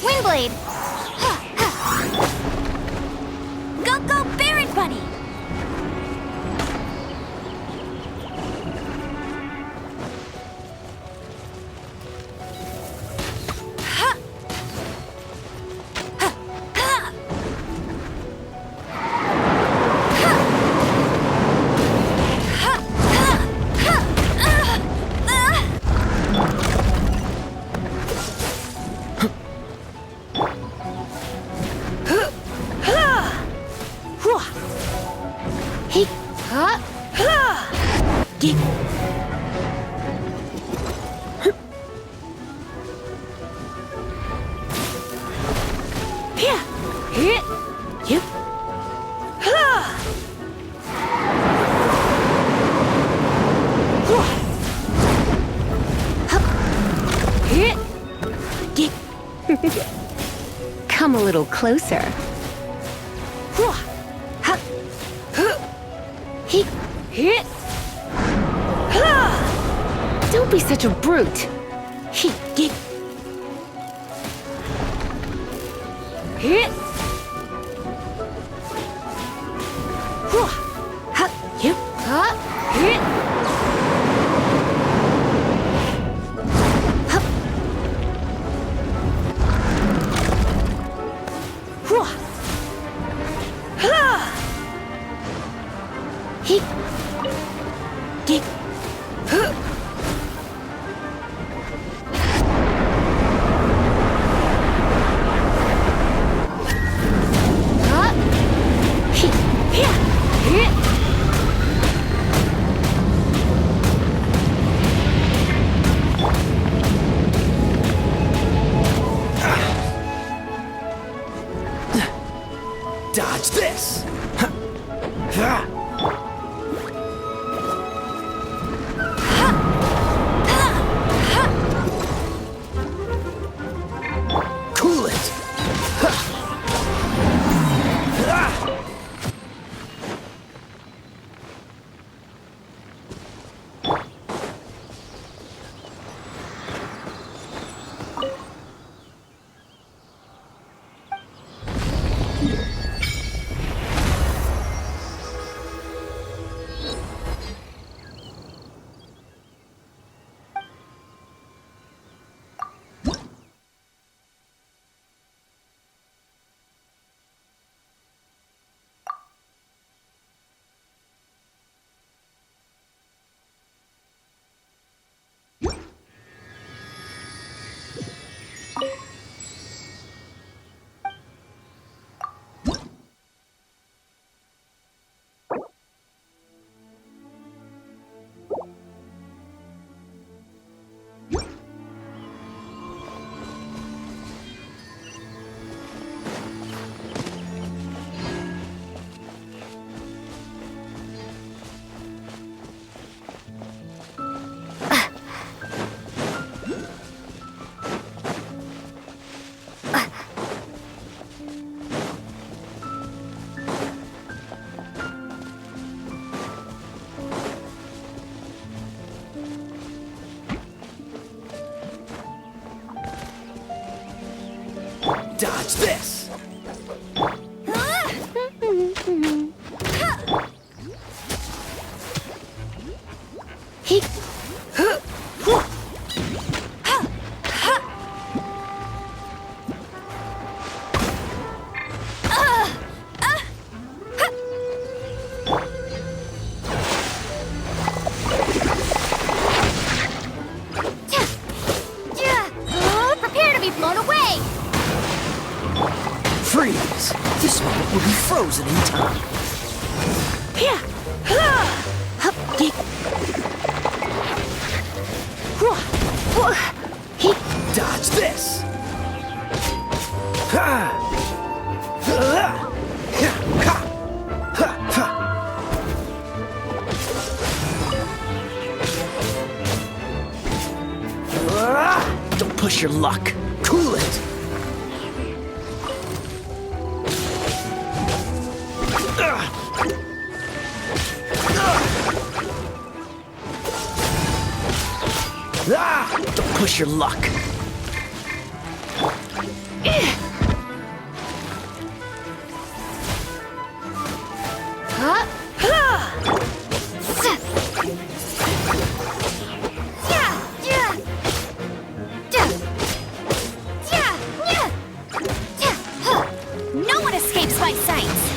Windblade! Go, Baron Bunny! Come a little closer. Don't be such a brute. Dodge this! Cool it! Dodge this! Prepare to be blown away! Freeze! This moment will be frozen in time. Dodge this! Don't push your luck. Cool it! Don't push your luck. No one escapes my sights!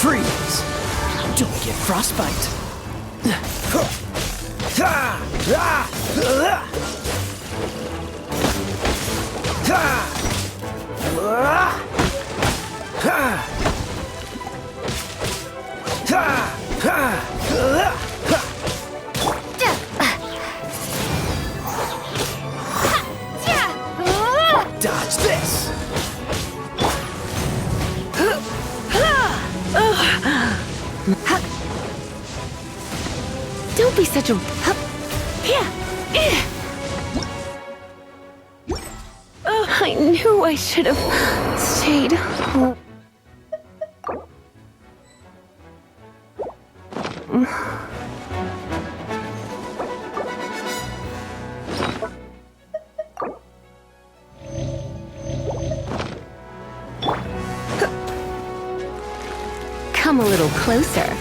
Freeze! Don't get frostbite. Dodge this! Don't be such a... I knew I should have stayed home. Come a little closer.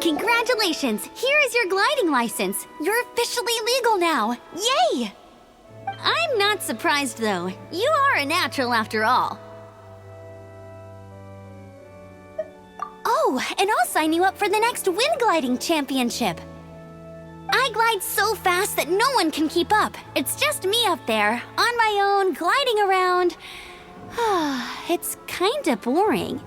Congratulations! Here is your gliding license. You're officially legal now. Yay! I'm not surprised, though. You are a natural after all. Oh, and I'll sign you up for the next wind gliding championship. I glide so fast that no one can keep up. It's just me up there, on my own, gliding around. It's kinda boring.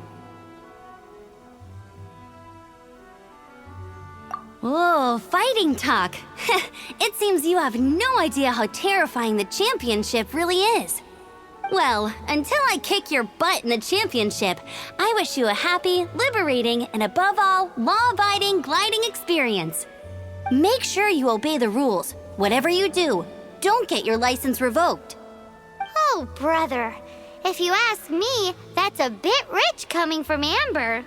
Oh, fighting talk. It seems you have no idea how terrifying the championship really is. Well, until I kick your butt in the championship, I wish you a happy, liberating, and above all, law-abiding gliding experience. Make sure you obey the rules. Whatever you do, don't get your license revoked. Oh, brother. If you ask me, that's a bit rich coming from Amber.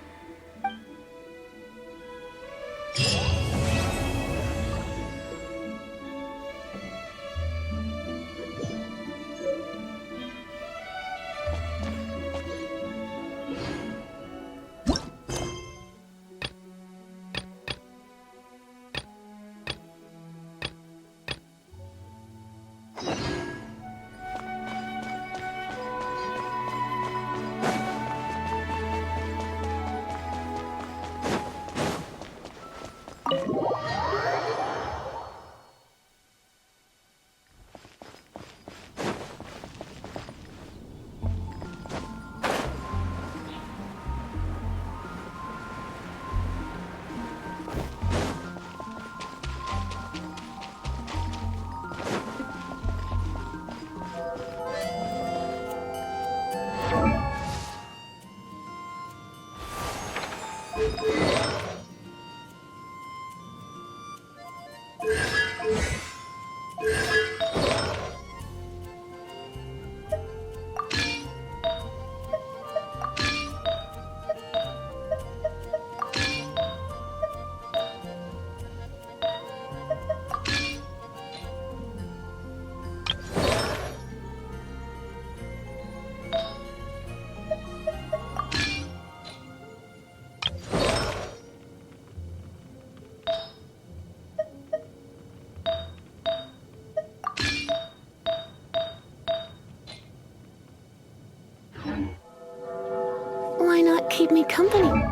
keep me company.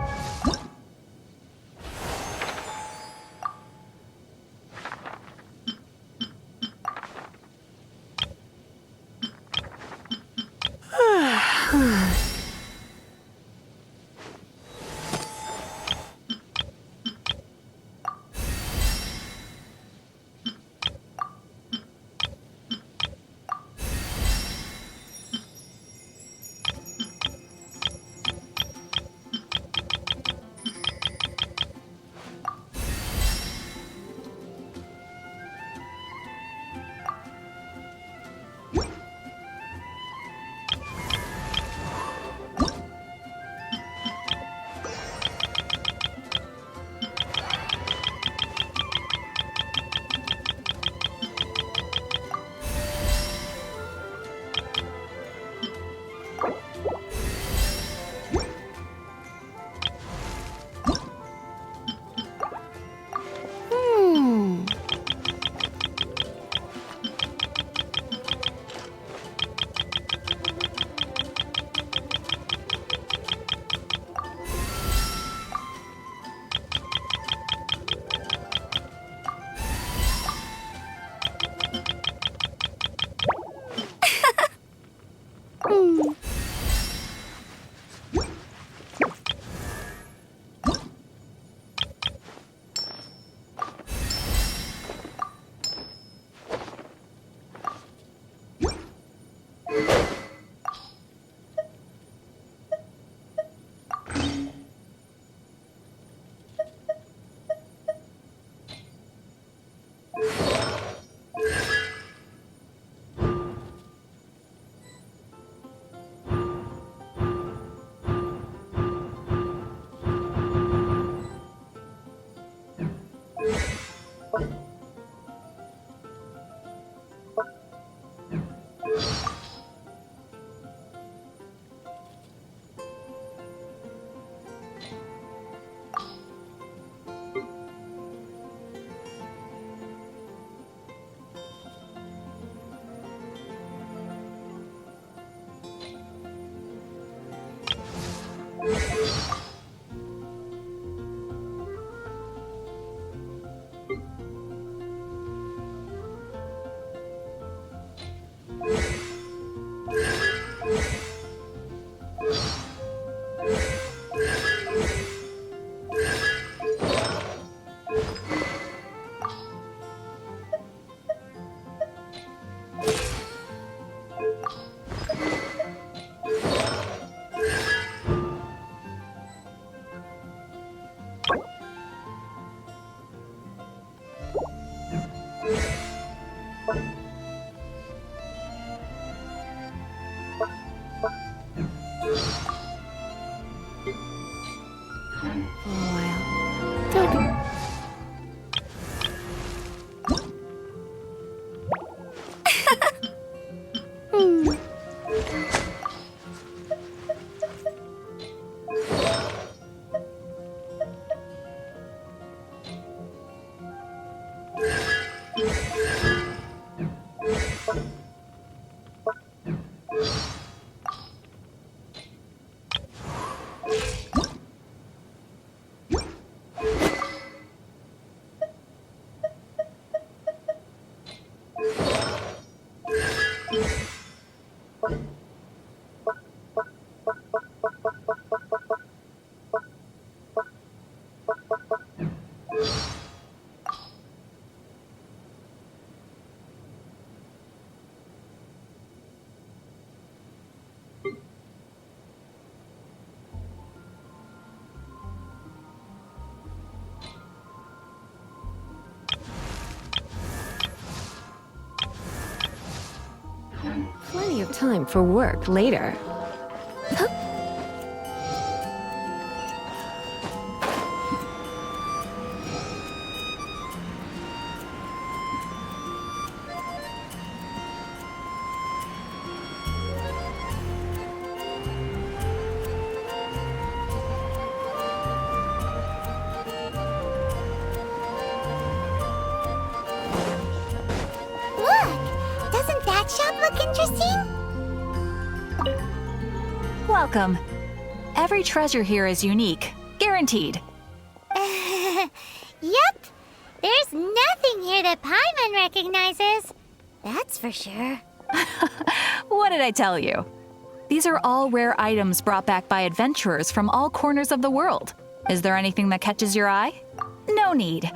Plenty of time for work later. Huh? Look! Doesn't that shop look interesting? Welcome. Every treasure here is unique, guaranteed. Yep. There's nothing here that Paimon recognizes. That's for sure. What did I tell you? These are all rare items brought back by adventurers from all corners of the world. Is there anything that catches your eye? No need.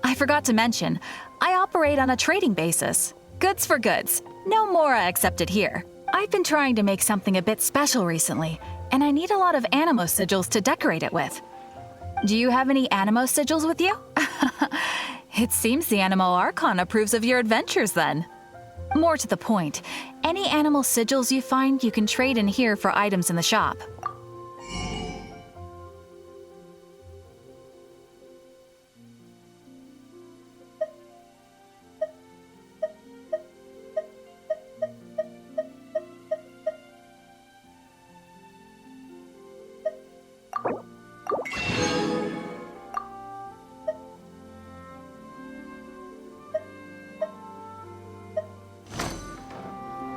I forgot to mention, I operate on a trading basis. Goods for goods. No Mora accepted here. I've been trying to make something a bit special recently, and I need a lot of Animo sigils to decorate it with. Do you have any Animo sigils with you? It seems the Animo Archon approves of your adventures then. More to the point, any animal sigils you find you can trade in here for items in the shop.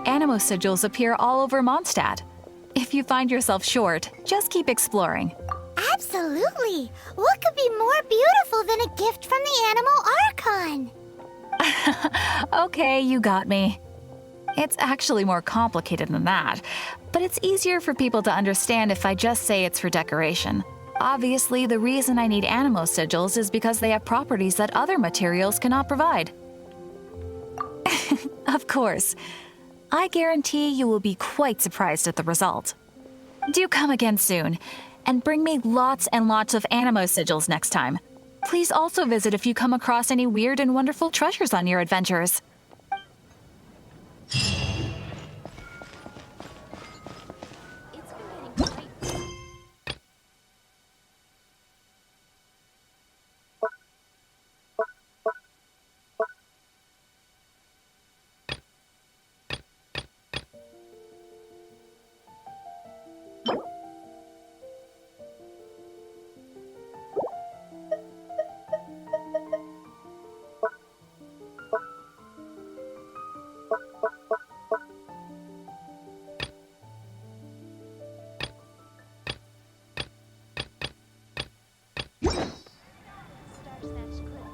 Animo sigils appear all over Mondstadt. If you find yourself short, just keep exploring. Absolutely. What could be more beautiful than a gift from the Animal Archon? Okay, you got me. It's actually more complicated than that, but it's easier for people to understand if I just say it's for decoration. Obviously, the reason I need Animo sigils is because they have properties that other materials cannot provide. Of course. I guarantee you will be quite surprised at the result. Do come again soon, and bring me lots and lots of Animo sigils next time. Please also visit if you come across any weird and wonderful treasures on your adventures.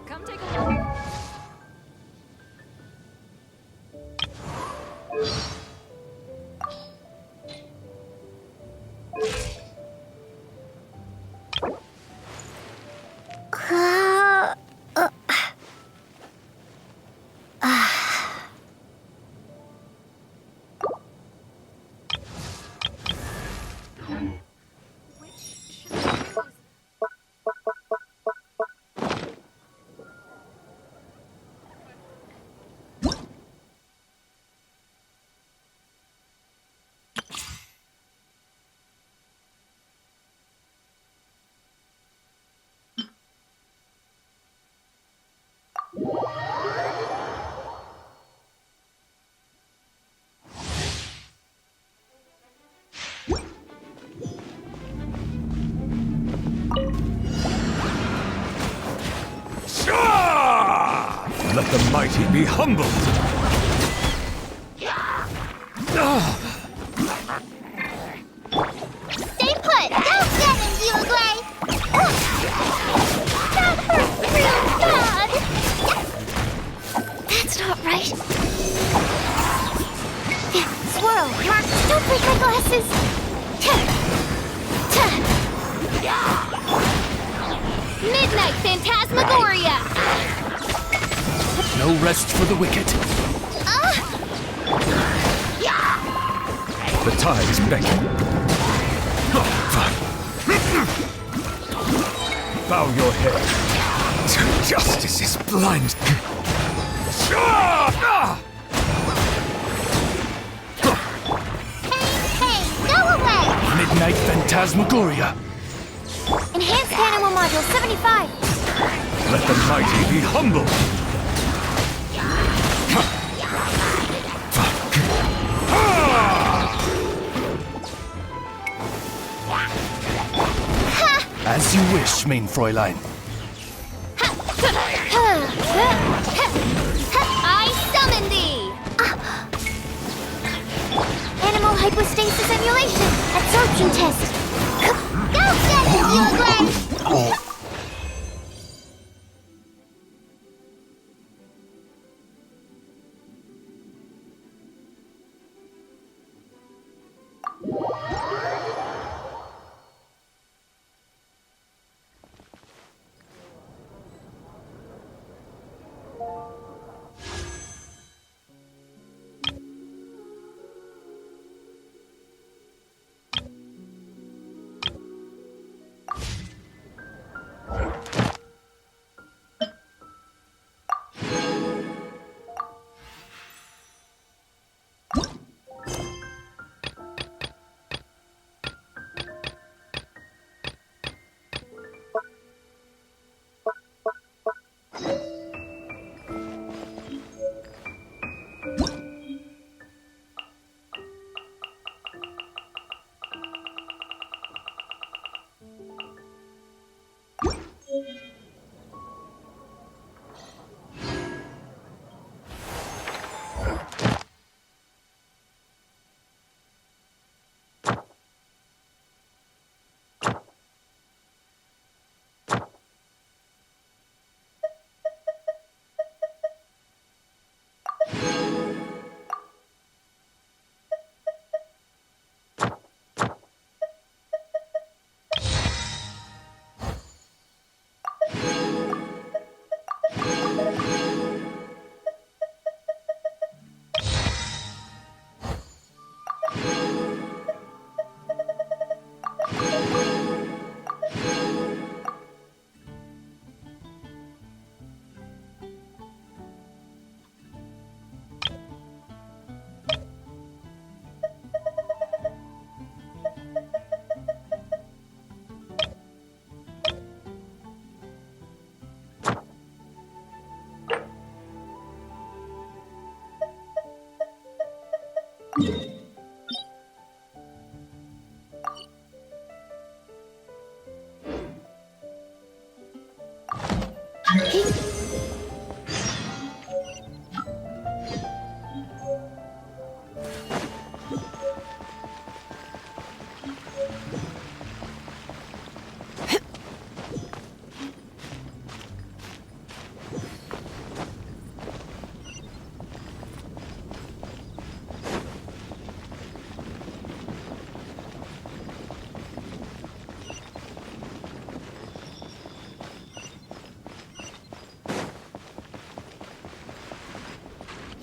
Come take a look. Let the mighty be humbled! Stay put! Don't get him, Uruguay! That hurt real bad! That's not right. Swirl, Mark, don't break my glasses! Midnight Phantasmagoria! No rest for the wicked. The tides beckon. Bow your head. Justice is blind. Hey, go away! Midnight Phantasmagoria. Enhanced Animal Module 75. Let the mighty be humbled. As you wish, main Fräulein. I summon thee! Animal hypostasis emulation. Absorption test.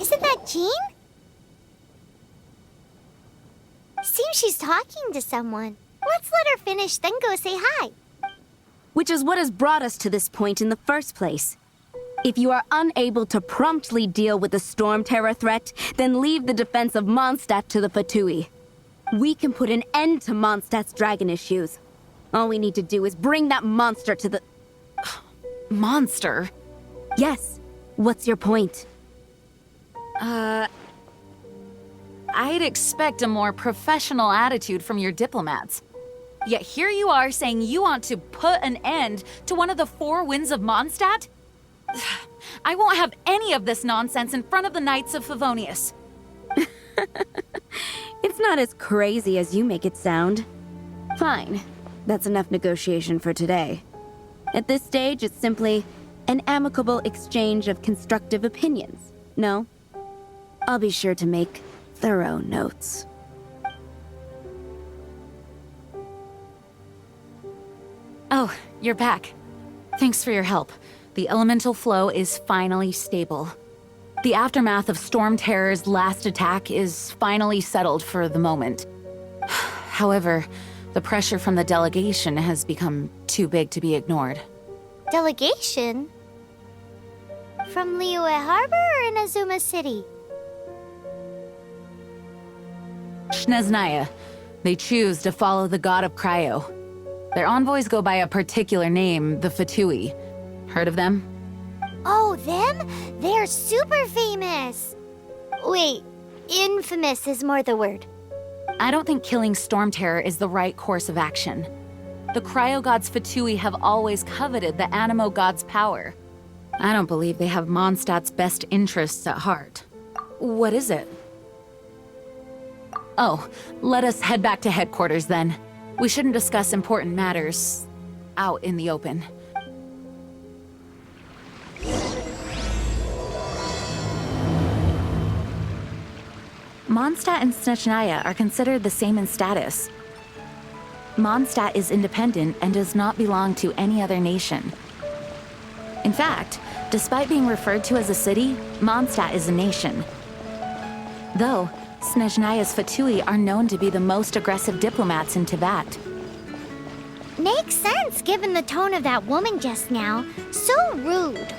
Isn't that Jean? Seems she's talking to someone. Let's let her finish, then go say hi. Which is what has brought us to this point in the first place. If you are unable to promptly deal with the storm terror threat, then leave the defense of Mondstadt to the Fatui. We can put an end to Mondstadt's dragon issues. All we need to do is bring that monster to the... Monster? Yes. What's your point? I'd expect a more professional attitude from your diplomats. Yet here you are saying you want to put an end to one of the four winds of Mondstadt? I won't have any of this nonsense in front of the Knights of Favonius. It's not as crazy as you make it sound. Fine. That's enough negotiation for today. At this stage, it's simply an amicable exchange of constructive opinions. No? I'll be sure to make thorough notes. Oh, you're back. Thanks for your help. The elemental flow is finally stable. The aftermath of Storm Terror's last attack is finally settled for the moment. However, the pressure from the delegation has become too big to be ignored. Delegation? From Liyue Harbor or Inazuma City? Snezhnaya. They choose to follow the god of Cryo. Their envoys go by a particular name, the Fatui. Heard of them? Oh, them? They're super famous! Wait, infamous is more the word. I don't think killing Storm Terror is the right course of action. The Cryo gods Fatui have always coveted the Animo god's power. I don't believe they have Mondstadt's best interests at heart. What is it? Oh, let us head back to headquarters then. We shouldn't discuss important matters out in the open. Mondstadt and Snezhnaya are considered the same in status. Mondstadt is independent and does not belong to any other nation. In fact, despite being referred to as a city, Mondstadt is a nation. Though, Snezhnaya's Fatui are known to be the most aggressive diplomats in Teyvat. Makes sense given the tone of that woman just now. So rude.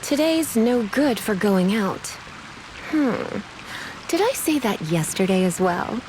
Today's no good for going out. Did I say that yesterday as well?